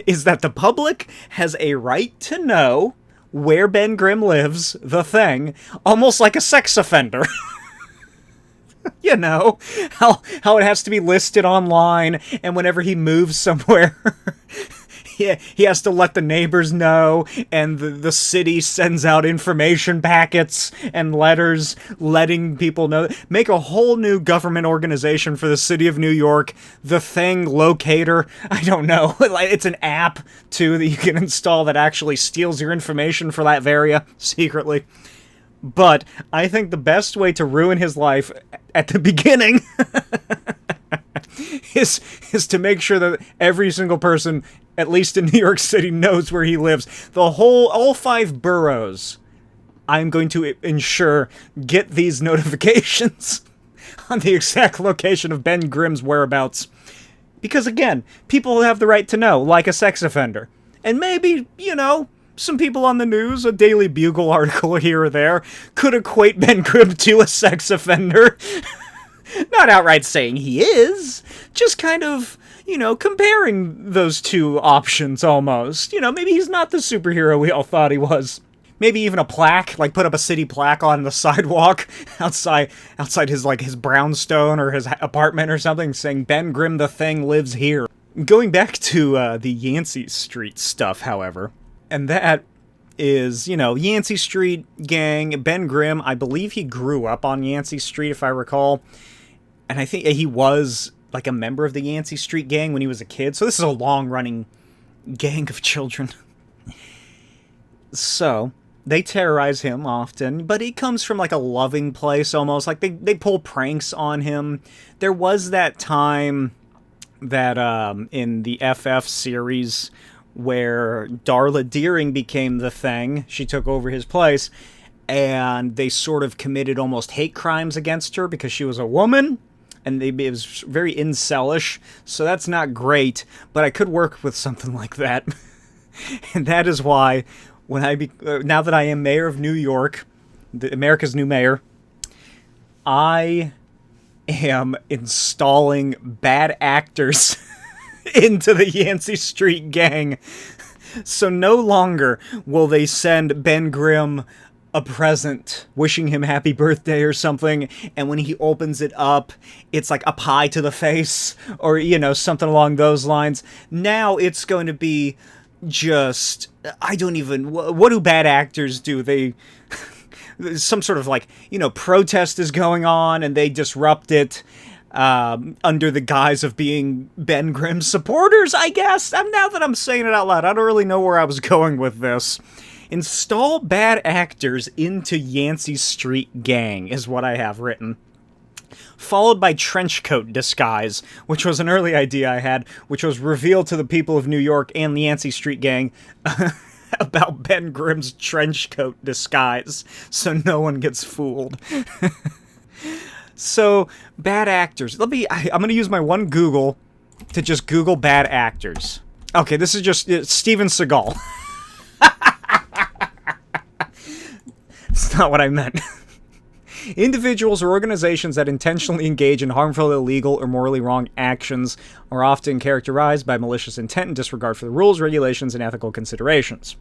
is that the public has a right to know where Ben Grimm lives, the Thing, almost like a sex offender. You know, how it has to be listed online, and whenever he moves somewhere, he has to let the neighbors know, and the city sends out information packets and letters letting people know. Make a whole new government organization for the city of New York, the Thing Locator. I don't know. It's an app, too, that you can install that actually steals your information for that area secretly. But I think the best way to ruin his life at the beginning is to make sure that every single person, at least in New York City, knows where he lives. All 5 boroughs, I'm going to ensure, get these notifications on the exact location of Ben Grimm's whereabouts. Because again, people have the right to know, like a sex offender. And maybe, some people on the news, a Daily Bugle article here or there, could equate Ben Grimm to a sex offender. Not outright saying he is, just kind of, comparing those two options almost. Maybe he's not the superhero we all thought he was. Maybe even a plaque, put up a city plaque on the sidewalk outside his brownstone or his apartment or something saying Ben Grimm the Thing lives here. Going back to the Yancey Street stuff, however, and that is, Yancey Street gang, Ben Grimm, I believe he grew up on Yancey Street, if I recall. And I think he was, a member of the Yancey Street gang when he was a kid. So this is a long-running gang of children. So, they terrorize him often, but he comes from, a loving place, almost. They pull pranks on him. There was that time that, in the FF series, where Darla Deering became the Thing. She took over his place, and they sort of committed almost hate crimes against her because she was a woman, and it was very incelish, so that's not great, but I could work with something like that. And that is why, now that I am mayor of New York, America's new mayor, I am installing bad actors into the Yancey Street gang. So no longer will they send Ben Grimm a present, wishing him happy birthday or something, and when he opens it up, it's like a pie to the face, or, something along those lines. Now it's going to be just, what do bad actors do? They, some sort of protest is going on, and they disrupt it, under the guise of being Ben Grimm's supporters, I guess. Now that I'm saying it out loud, I don't really know where I was going with this. Install bad actors into Yancey Street Gang is what I have written. Followed by trenchcoat disguise, which was an early idea I had, which was revealed to the people of New York and the Yancey Street Gang about Ben Grimm's trenchcoat disguise, so no one gets fooled. So, bad actors. I'm going to use my one Google to just Google bad actors. Okay, this is just Steven Seagal. It's not what I meant. Individuals or organizations that intentionally engage in harmful, illegal, or morally wrong actions are often characterized by malicious intent and disregard for the rules, regulations, and ethical considerations.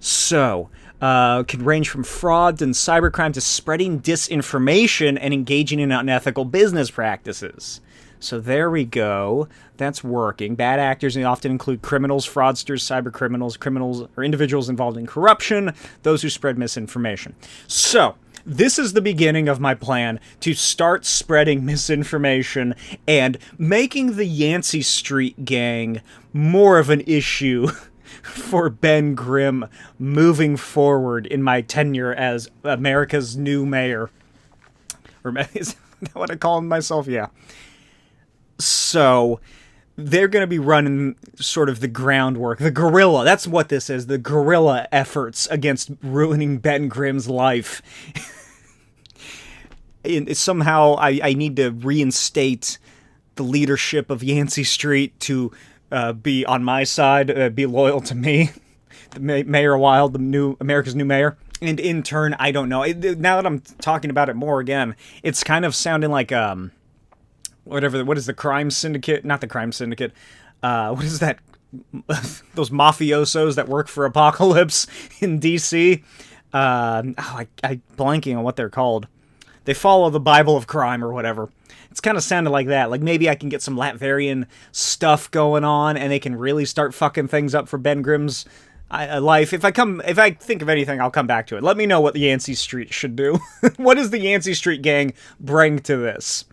So, could range from fraud and cybercrime to spreading disinformation and engaging in unethical business practices. So there we go. That's working. Bad actors often include criminals, fraudsters, cybercriminals, criminals, or individuals involved in corruption, those who spread misinformation. So, this is the beginning of my plan to start spreading misinformation and making the Yancey Street Gang more of an issue for Ben Grimm moving forward in my tenure as America's new mayor. Or is that what I call myself? Yeah. So, they're going to be running sort of the groundwork, the guerrilla, that's what this is, the guerrilla efforts against ruining Ben Grimm's life. Somehow, I need to reinstate the leadership of Yancey Street to be on my side, be loyal to me, Mayor Wild, America's new mayor. And in turn, I don't know. Now that I'm talking about it more again, it's kind of sounding like what is the crime syndicate? Not the crime syndicate. What is that? Those mafiosos that work for Apocalypse in DC. I'm blanking on what they're called. They follow the Bible of crime or whatever. It's kind of sounded like that. Like maybe I can get some Latverian stuff going on, and they can really start fucking things up for Ben Grimm's life. If I think of anything, I'll come back to it. Let me know what the Yancey Street should do. What does the Yancey Street Gang bring to this?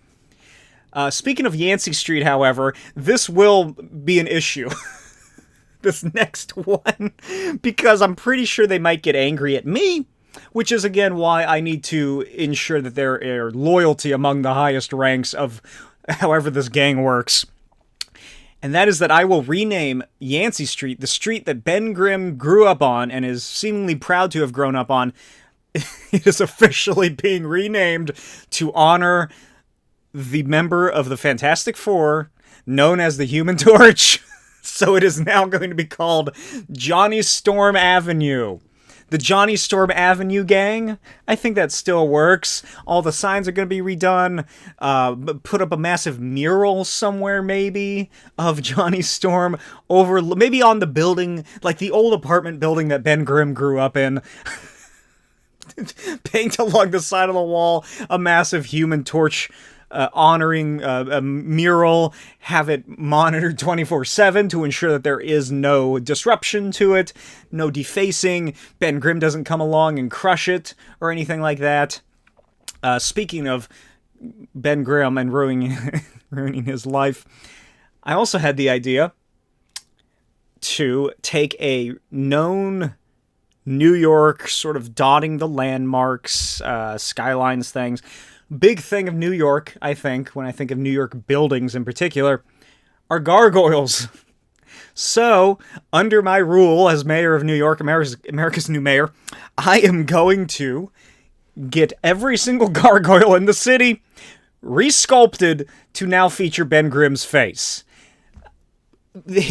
Speaking of Yancey Street, however, this will be an issue. This next one. Because I'm pretty sure they might get angry at me. Which is, again, why I need to ensure that there are loyalty among the highest ranks of however this gang works. And that is that I will rename Yancey Street, the street that Ben Grimm grew up on and is seemingly proud to have grown up on. It is officially being renamed to honor the member of the Fantastic Four known as the Human Torch. So it is now going to be called Johnny Storm Avenue. The Johnny Storm Avenue gang, I think that still works. All the signs are going to be redone. Put up a massive mural somewhere, maybe, of Johnny Storm over, maybe on the building, like the old apartment building that Ben Grimm grew up in. Paint along the side of the wall a massive Human Torch honoring a mural, have it monitored 24/7 to ensure that there is no disruption to it, no defacing, Ben Grimm doesn't come along and crush it, or anything like that. Speaking of Ben Grimm and ruining his life, I also had the idea to take a known New York, sort of dotting the landmarks, skylines things. Big thing of New York, I think, when I think of New York buildings in particular, are gargoyles. So, under my rule as mayor of New York, America's new mayor, I am going to get every single gargoyle in the city resculpted to now feature Ben Grimm's face.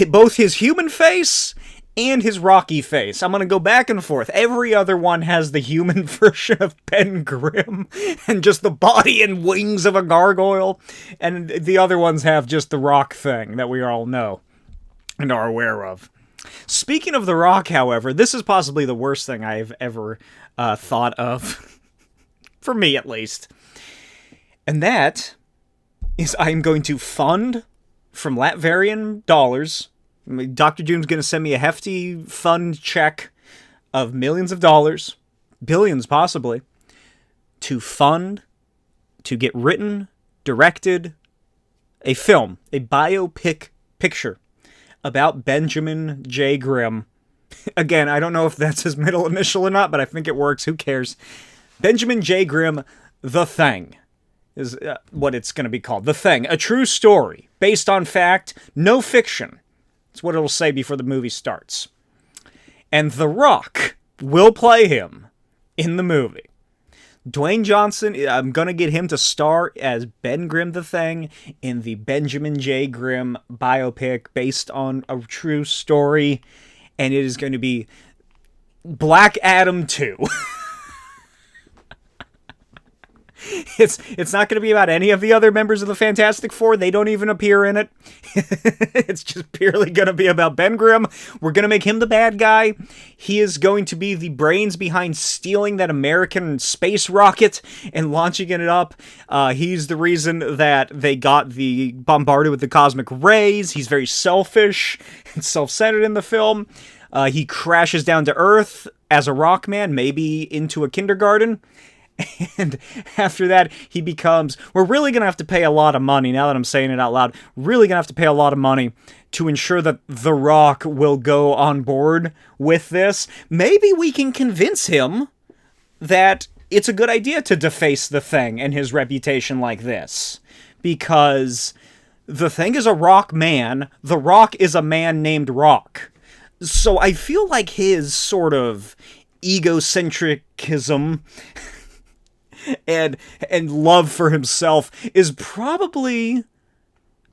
Both his human face and his Rocky face. I'm going to go back and forth. Every other one has the human version of Ben Grimm and just the body and wings of a gargoyle. And the other ones have just the Rock thing that we all know and are aware of. Speaking of the Rock, however, this is possibly the worst thing I've ever thought of. For me, at least. And that is I'm going to fund from Latverian dollars. Dr. Doom's going to send me a hefty fund check of millions of dollars, billions possibly, to fund, to get written, directed, a film, a biopic picture about Benjamin J. Grimm, Again, I don't know if that's his middle initial or not, but I think it works. Who cares? Benjamin J. Grimm, The Thing, is what it's going to be called. The Thing, a true story, based on fact, no fiction. That's what it'll say before the movie starts. And The Rock will play him in the movie. Dwayne Johnson, I'm going to get him to star as Ben Grimm the Thing in the Benjamin J. Grimm biopic based on a true story. And it is going to be Black Adam 2. It's not going to be about any of the other members of the Fantastic Four. They don't even appear in it. It's just purely going to be about Ben Grimm. We're going to make him the bad guy. He is going to be the brains behind stealing that American space rocket and launching it up. He's the reason that they got the bombarded with the cosmic rays. He's very selfish and self-centered in the film. He crashes down to Earth as a rock man, maybe into a kindergarten. And after that, he becomes... We're really going to have to pay a lot of money, now that I'm saying it out loud, really going to have to pay a lot of money to ensure that The Rock will go on board with this. Maybe we can convince him that it's a good idea to deface the Thing and his reputation like this. Because the Thing is a rock man, The Rock is a man named Rock. So I feel like his sort of egocentricism... and love for himself is probably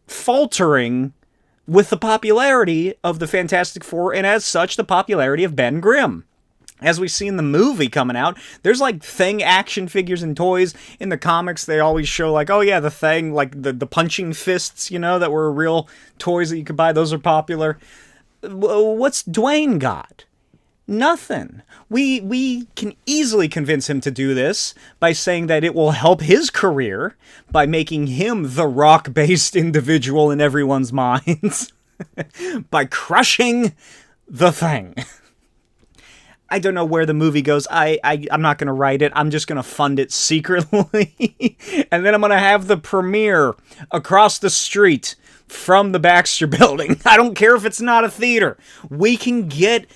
faltering with the popularity of the Fantastic Four, and as such, the popularity of Ben Grimm. As we see in the movie coming out, there's like Thing action figures and toys. In the comics, they always show like, oh yeah, the Thing, like the punching fists, you know, that were real toys that you could buy. Those are popular. What's Dwayne got? Nothing. We can easily convince him to do this by saying that it will help his career by making him the rock-based individual in everyone's minds by crushing the Thing. I don't know where the movie goes. I'm not going to write it. I'm just going to fund it secretly. And then I'm going to have the premiere across the street from the Baxter Building. I don't care if it's not a theater. We can get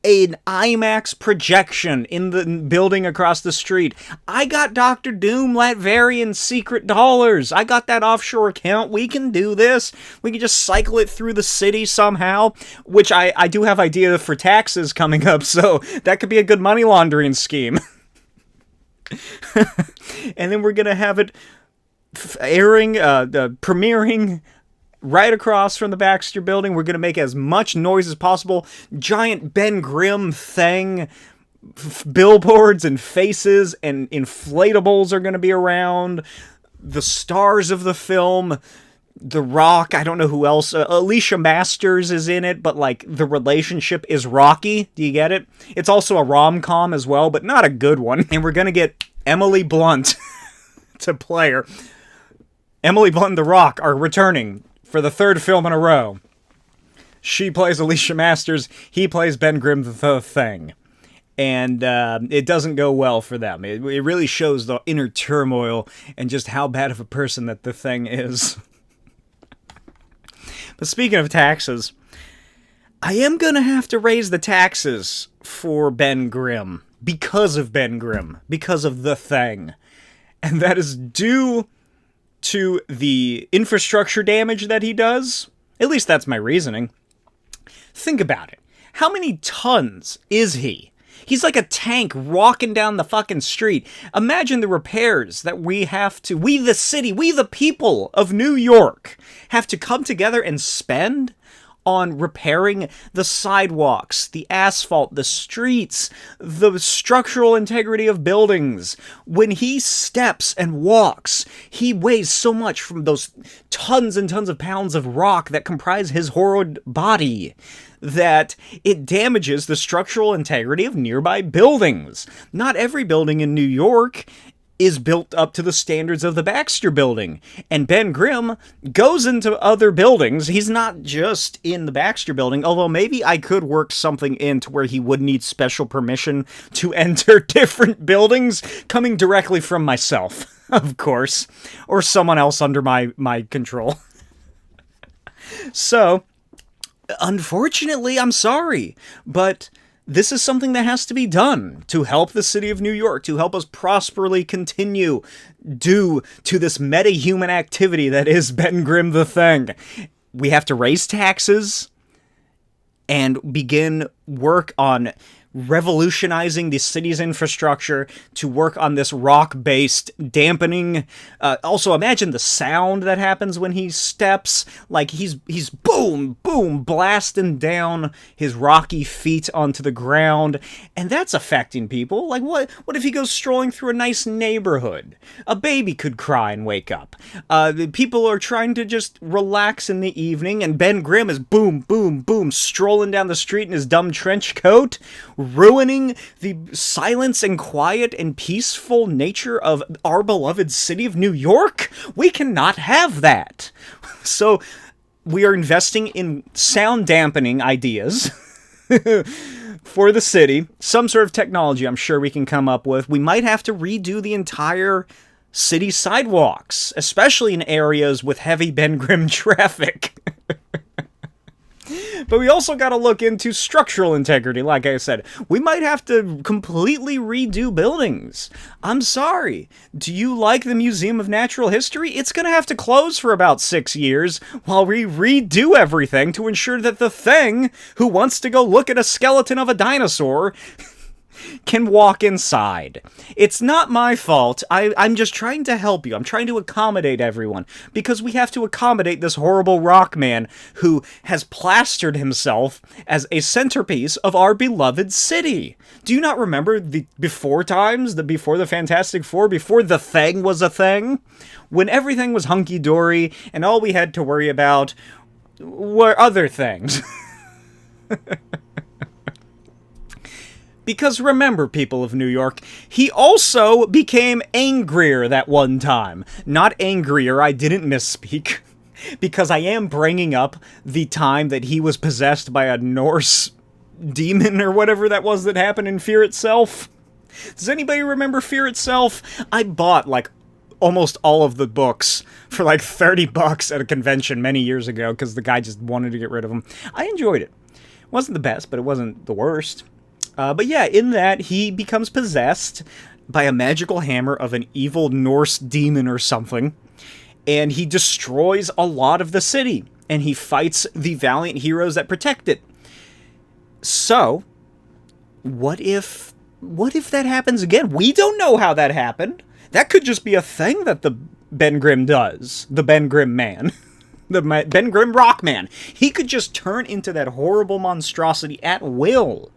an IMAX projection in the building across the street. I got Dr. Doom, Latverian secret dollars. I got that offshore account. We can do this. We can just cycle it through the city somehow, which I do have idea for taxes coming up, so that could be a good money laundering scheme. And then we're going to have it airing, premiering right across from the Baxter Building. We're going to make as much noise as possible. Giant Ben Grimm Thing billboards and faces and inflatables are going to be around. The stars of the film, The Rock, I don't know who else. Alicia Masters is in it, but like the relationship is rocky. Do you get it? It's also a rom-com as well, but not a good one. And we're going to get Emily Blunt to play her. Emily Blunt and The Rock are returning for the third film in a row. She plays Alicia Masters. He plays Ben Grimm the Thing. And it doesn't go well for them. It really shows the inner turmoil and just how bad of a person that the Thing is. But speaking of taxes, I am going to have to raise the taxes for Ben Grimm. Because of Ben Grimm. Because of the Thing. And that is due to the infrastructure damage that he does. At least that's my reasoning. Think about it. How many tons is he? He's like a tank walking down the fucking street. Imagine the repairs that we the city, we the people of New York, have to come together and spend on repairing the sidewalks, the asphalt, the streets, the structural integrity of buildings. When he steps and walks, he weighs so much from those tons and tons of pounds of rock that comprise his horrid body that it damages the structural integrity of nearby buildings. Not every building in New York is built up to the standards of the Baxter Building. And Ben Grimm goes into other buildings. He's not just in the Baxter Building, although maybe I could work something in to where he would need special permission to enter different buildings, coming directly from myself, of course, or someone else under my control. So, Unfortunately, I'm sorry, but this is something that has to be done to help the city of New York, to help us prosperly continue due to this meta-human activity that is Ben Grimm the Thing. We have to raise taxes and begin work on revolutionizing the city's infrastructure to work on this rock-based dampening. Also, imagine the sound that happens when he steps. Like, he's boom, boom, blasting down his rocky feet onto the ground, and that's affecting people. Like, what if he goes strolling through a nice neighborhood? A baby could cry and wake up. People are trying to just relax in the evening, and Ben Grimm is boom, boom, boom, strolling down the street in his dumb trench coat, ruining the silence and quiet and peaceful nature of our beloved city of New York? We cannot have that. So we are investing in sound dampening ideas for the city. Some sort of technology I'm sure we can come up with. We might have to redo the entire city sidewalks, especially in areas with heavy Ben Grimm traffic. But we also got to look into structural integrity, like I said. We might have to completely redo buildings. I'm sorry. Do you like the Museum of Natural History? It's going to have to close for about 6 years while we redo everything to ensure that the Thing who wants to go look at a skeleton of a dinosaur can walk inside. It's not my fault. I'm just trying to help you. I'm trying to accommodate everyone, because we have to accommodate this horrible rock man who has plastered himself as a centerpiece of our beloved city. Do you not remember the before times, before the Fantastic Four, before the Thing was a thing? When everything was hunky-dory and all we had to worry about were other things. Because remember, people of New York, he also became angrier that one time. Not angrier, I didn't misspeak. Because I am bringing up the time that he was possessed by a Norse demon or whatever that was that happened in Fear Itself. Does anybody remember Fear Itself? I bought, like, almost all of the books for like $30 at a convention many years ago because the guy just wanted to get rid of them. I enjoyed it. It wasn't the best, but it wasn't the worst. But yeah, in that, he becomes possessed by a magical hammer of an evil Norse demon or something, and he destroys a lot of the city, and he fights the valiant heroes that protect it. So, what if that happens again? We don't know how that happened. That could just be a thing that the Ben Grimm does. The Ben Grimm man. The Ben Grimm rock man. He could just turn into that horrible monstrosity at will.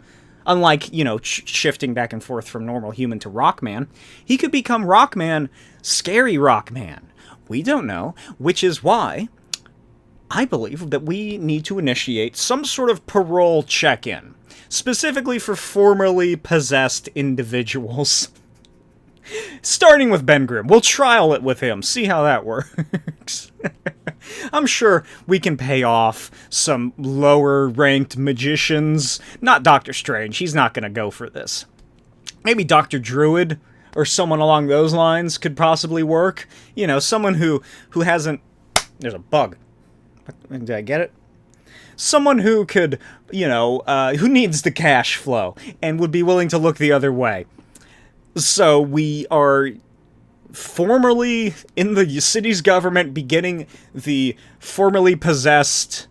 Unlike, you know, shifting back and forth from normal human to Rockman, he could become Rockman, scary Rockman. We don't know, which is why I believe that we need to initiate some sort of parole check-in, specifically for formerly possessed individuals. Starting with Ben Grimm. We'll trial it with him, see how that works. I'm sure we can pay off some lower-ranked magicians. Not Doctor Strange, he's not going to go for this. Maybe Dr. Druid or someone along those lines could possibly work. You know, someone who hasn't... There's a bug. Did I get it? Someone who could, you know, who needs the cash flow and would be willing to look the other way. So we are formerly in the city's government beginning the formerly possessed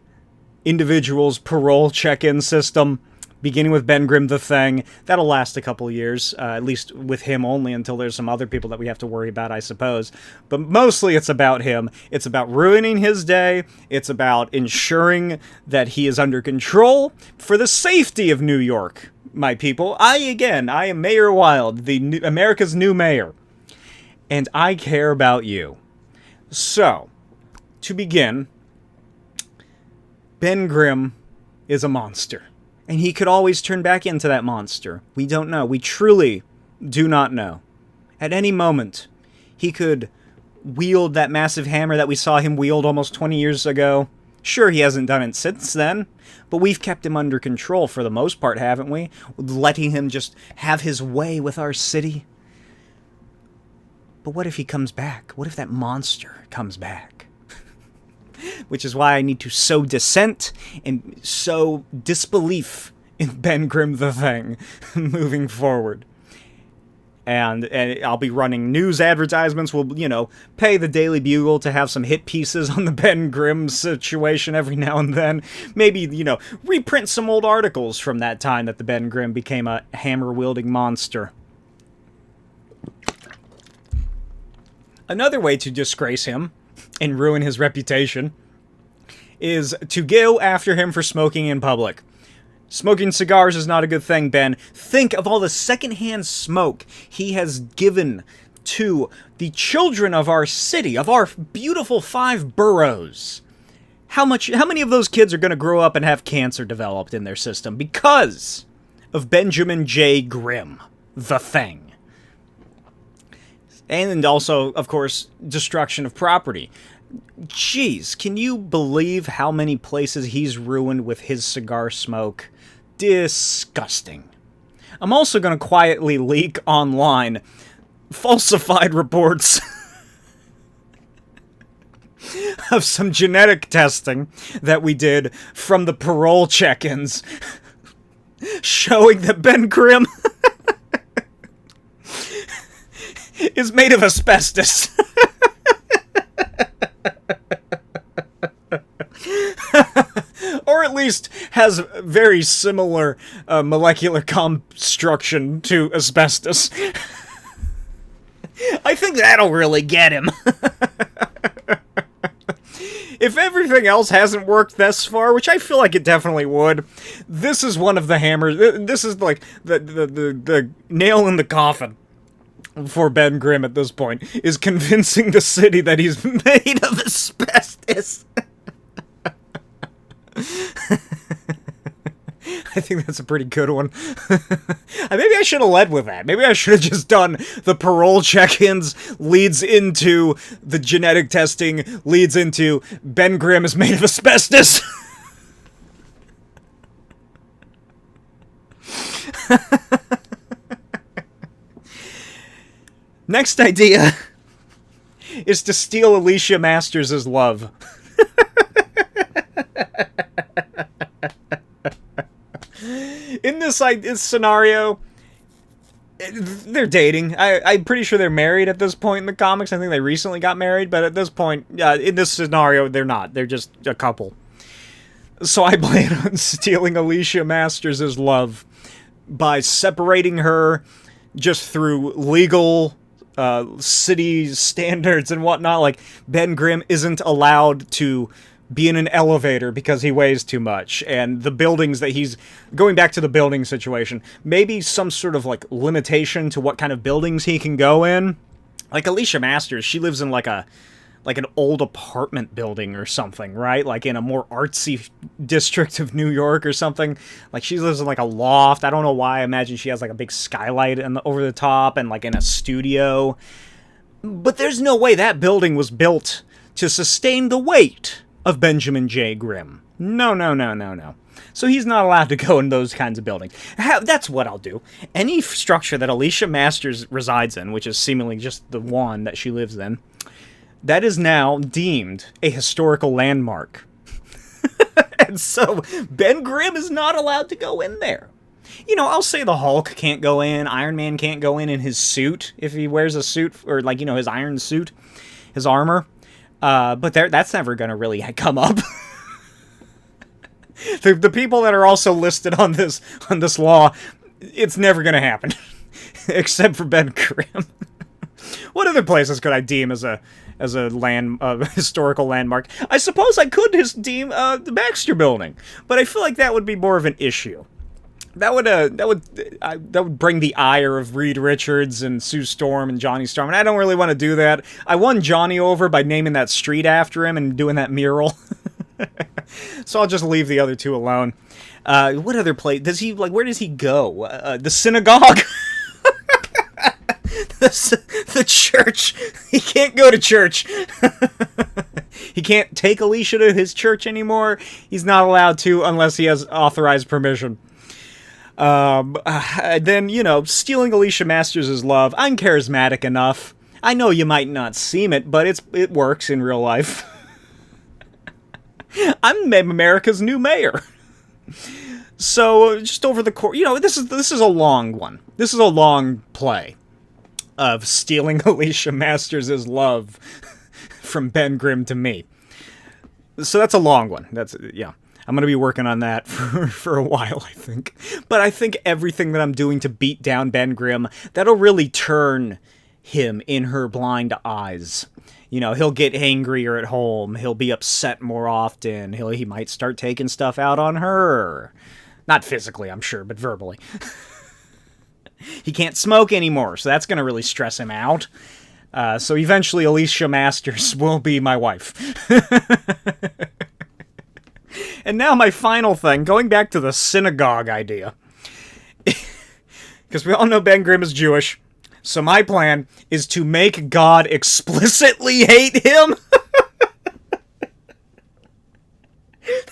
individuals parole check-in system, beginning with Ben Grimm the Thing. That'll last a couple years, at least with him only, until there's some other people that we have to worry about, I suppose. But mostly it's about him. It's about ruining his day. It's about ensuring that he is under control for the safety of New York, my people. I am Mayor Wild, America's new mayor. And I care about you. So, to begin, Ben Grimm is a monster. And he could always turn back into that monster. We don't know. We truly do not know. At any moment, he could wield that massive hammer that we saw him wield almost 20 years ago. Sure, he hasn't done it since then, but we've kept him under control for the most part, haven't we? Letting him just have his way with our city. But what if he comes back? What if that monster comes back? which is why I need to sow dissent and sow disbelief in Ben Grimm the Thing moving forward. And I'll be running news advertisements. We'll, pay the Daily Bugle to have some hit pieces on the Ben Grimm situation every now and then. Maybe, reprint some old articles from that time that the Ben Grimm became a hammer-wielding monster. Another way to disgrace him and ruin his reputation is to go after him for smoking in public. Smoking cigars is not a good thing, Ben. Think of all the secondhand smoke he has given to the children of our city, of our beautiful 5 boroughs. How many of those kids are going to grow up and have cancer developed in their system because of Benjamin J. Grimm, the Thing? And also, of course, destruction of property. Jeez, can you believe how many places he's ruined with his cigar smoke? Disgusting. I'm also going to quietly leak online falsified reports of some genetic testing that we did from the parole check-ins showing that Ben Grimm is made of asbestos. Or at least has very similar molecular construction to asbestos. I think that'll really get him. If everything else hasn't worked thus far, which I feel like it definitely would, this is one of the hammers. This is like the nail in the coffin for Ben Grimm at this point, is convincing the city that he's made of asbestos. I think that's a pretty good one. Maybe I should have led with that. Maybe I should have just done the parole check-ins leads into the genetic testing, leads into Ben Grimm is made of asbestos. Next idea is to steal Alicia Masters' love. In this scenario, they're dating. I'm pretty sure they're married at this point in the comics. I think they recently got married, but at this point, in this scenario, they're not. They're just a couple. So I plan on stealing Alicia Masters' love by separating her just through legal city standards and whatnot. Like, Ben Grimm isn't allowed to be in an elevator because he weighs too much, and the buildings that he's going back to the building situation, maybe some sort of like limitation to what kind of buildings he can go in. Like Alicia Masters, she lives in like an old apartment building or something, right? Like in a more artsy district of New York or something. Like she lives in like a loft. I don't know why. I imagine she has like a big skylight over the top and like in a studio. But there's no way that building was built to sustain the weight of Benjamin J. Grimm. No. So he's not allowed to go in those kinds of buildings. That's what I'll do. Any structure that Alicia Masters resides in, which is seemingly just the one that she lives in, that is now deemed a historical landmark. And so Ben Grimm is not allowed to go in there. I'll say the Hulk can't go in, Iron Man can't go in his suit, if he wears a suit, or like, his iron suit, his armor. But that's never going to really come up. the people that are also listed on this law, it's never going to happen. Except for Ben Grimm. What other places could I deem as a historical landmark? I suppose I could deem the Baxter Building, but I feel like that would be more of an issue. That would bring the ire of Reed Richards and Sue Storm and Johnny Storm, and I don't really want to do that. I won Johnny over by naming that street after him and doing that mural. So I'll just leave the other two alone. What other place does he like? Where does he go? The synagogue. The church. He can't go to church. He can't take Alicia to his church anymore. He's not allowed to unless he has authorized permission. Then, stealing Alicia Masters' love. I'm charismatic enough. I know you might not seem it, but it works in real life. I'm America's new mayor. So, just over the course, this is a long one. This is a long play of stealing Alicia Masters' love from Ben Grimm to me. So that's a long one. I'm going to be working on that for a while, I think. But I think everything that I'm doing to beat down Ben Grimm, that'll really turn him in her blind eyes. He'll get angrier at home. He'll be upset more often. He might start taking stuff out on her. Not physically, I'm sure, but verbally. He can't smoke anymore, so that's going to really stress him out. So eventually Alicia Masters will be my wife. And now my final thing, going back to the synagogue idea. Because we all know Ben Grimm is Jewish. So my plan is to make God explicitly hate him.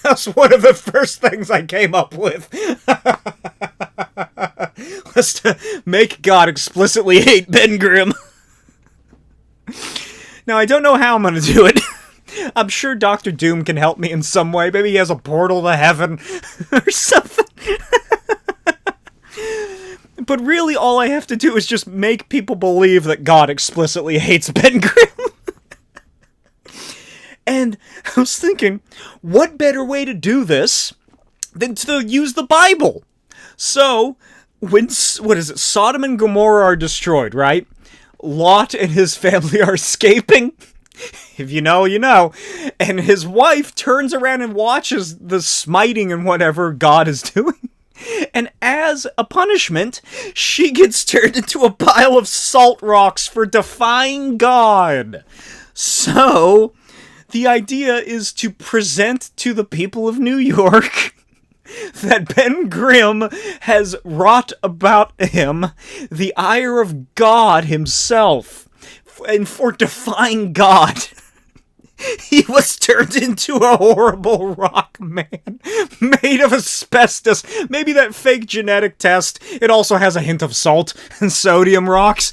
That's one of the first things I came up with. Was to make God explicitly hate Ben Grimm. Now, I don't know how I'm going to do it. I'm sure Dr. Doom can help me in some way. Maybe he has a portal to heaven or something. But really, all I have to do is just make people believe that God explicitly hates Ben Grimm. And I was thinking, what better way to do this than to use the Bible? So, when, Sodom and Gomorrah are destroyed, right? Lot and his family are escaping. If you know, you know. And his wife turns around and watches the smiting and whatever God is doing. And as a punishment, she gets turned into a pile of salt rocks for defying God. So, the idea is to present to the people of New York that Ben Grimm has wrought about him the ire of God himself. And for defying God, he was turned into a horrible rock man made of asbestos. Maybe that fake genetic test, it also has a hint of salt and sodium rocks.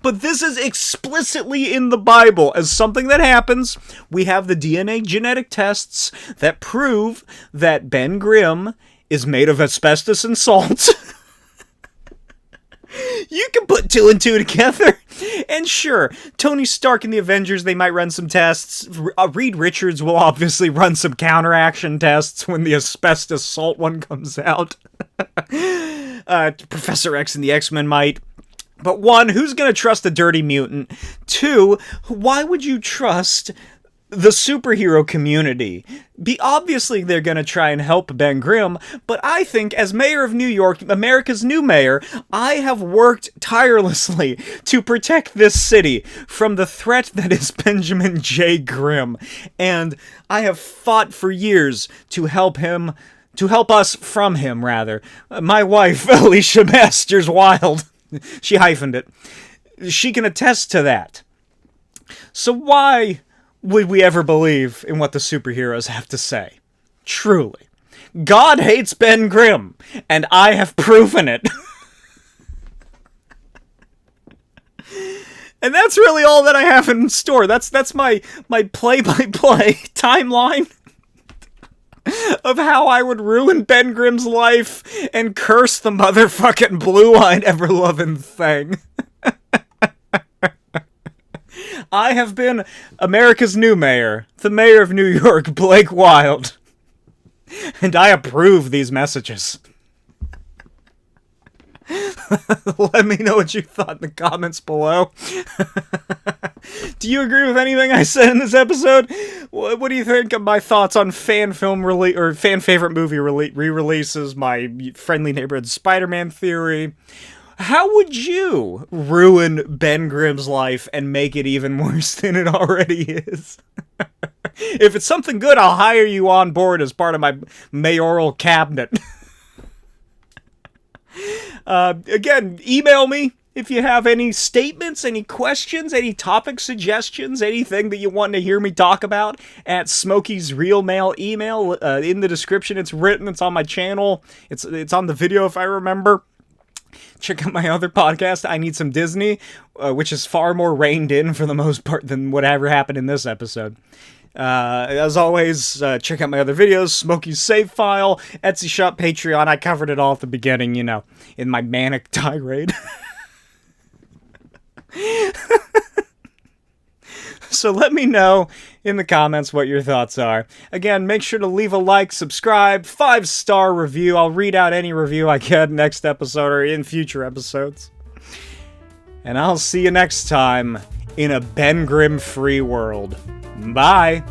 But this is explicitly in the Bible as something that happens. We have the DNA genetic tests that prove that Ben Grimm is made of asbestos and salt. You can put two and two together. And sure, Tony Stark and the Avengers, they might run some tests. Reed Richards will obviously run some counteraction tests when the asbestos salt one comes out. Professor X and the X-Men might. But one, who's going to trust a dirty mutant? Two, why would you trust the superhero community? Obviously, they're going to try and help Ben Grimm, but I think, as mayor of New York, America's new mayor, I have worked tirelessly to protect this city from the threat that is Benjamin J. Grimm. And I have fought for years to help us from him, rather. My wife, Alicia Masters Wild, she hyphened it. She can attest to that. So why would we ever believe in what the superheroes have to say? Truly. God hates Ben Grimm, and I have proven it. And that's really all that I have in store. That's my play-by-play timeline of how I would ruin Ben Grimm's life and curse the motherfucking blue-eyed ever-loving thing. I have been America's new mayor, the mayor of New York, Blake Wilde. And I approve these messages. Let me know what you thought in the comments below. Do you agree with anything I said in this episode? What do you think of my thoughts on fan favorite movie re-releases, my friendly neighborhood Spider-Man theory? How would you ruin Ben Grimm's life and make it even worse than it already is? If it's something good, I'll hire you on board as part of my mayoral cabinet. Again, email me if you have any statements, any questions, any topic suggestions, anything that you want to hear me talk about at Smokey's Real Mail email. In the description, it's written. It's on my channel. It's on the video if I remember. Check out my other podcast, I Need Some Disney, which is far more reined in for the most part than whatever happened in this episode. As always, check out my other videos, Smokey's Save File, Etsy Shop, Patreon. I covered it all at the beginning, you know, in my manic tirade. So let me know in the comments what your thoughts are. Again, make sure to leave a like, subscribe, 5-star review. I'll read out any review I get next episode or in future episodes. And I'll see you next time in a Ben Grimm free world. Bye!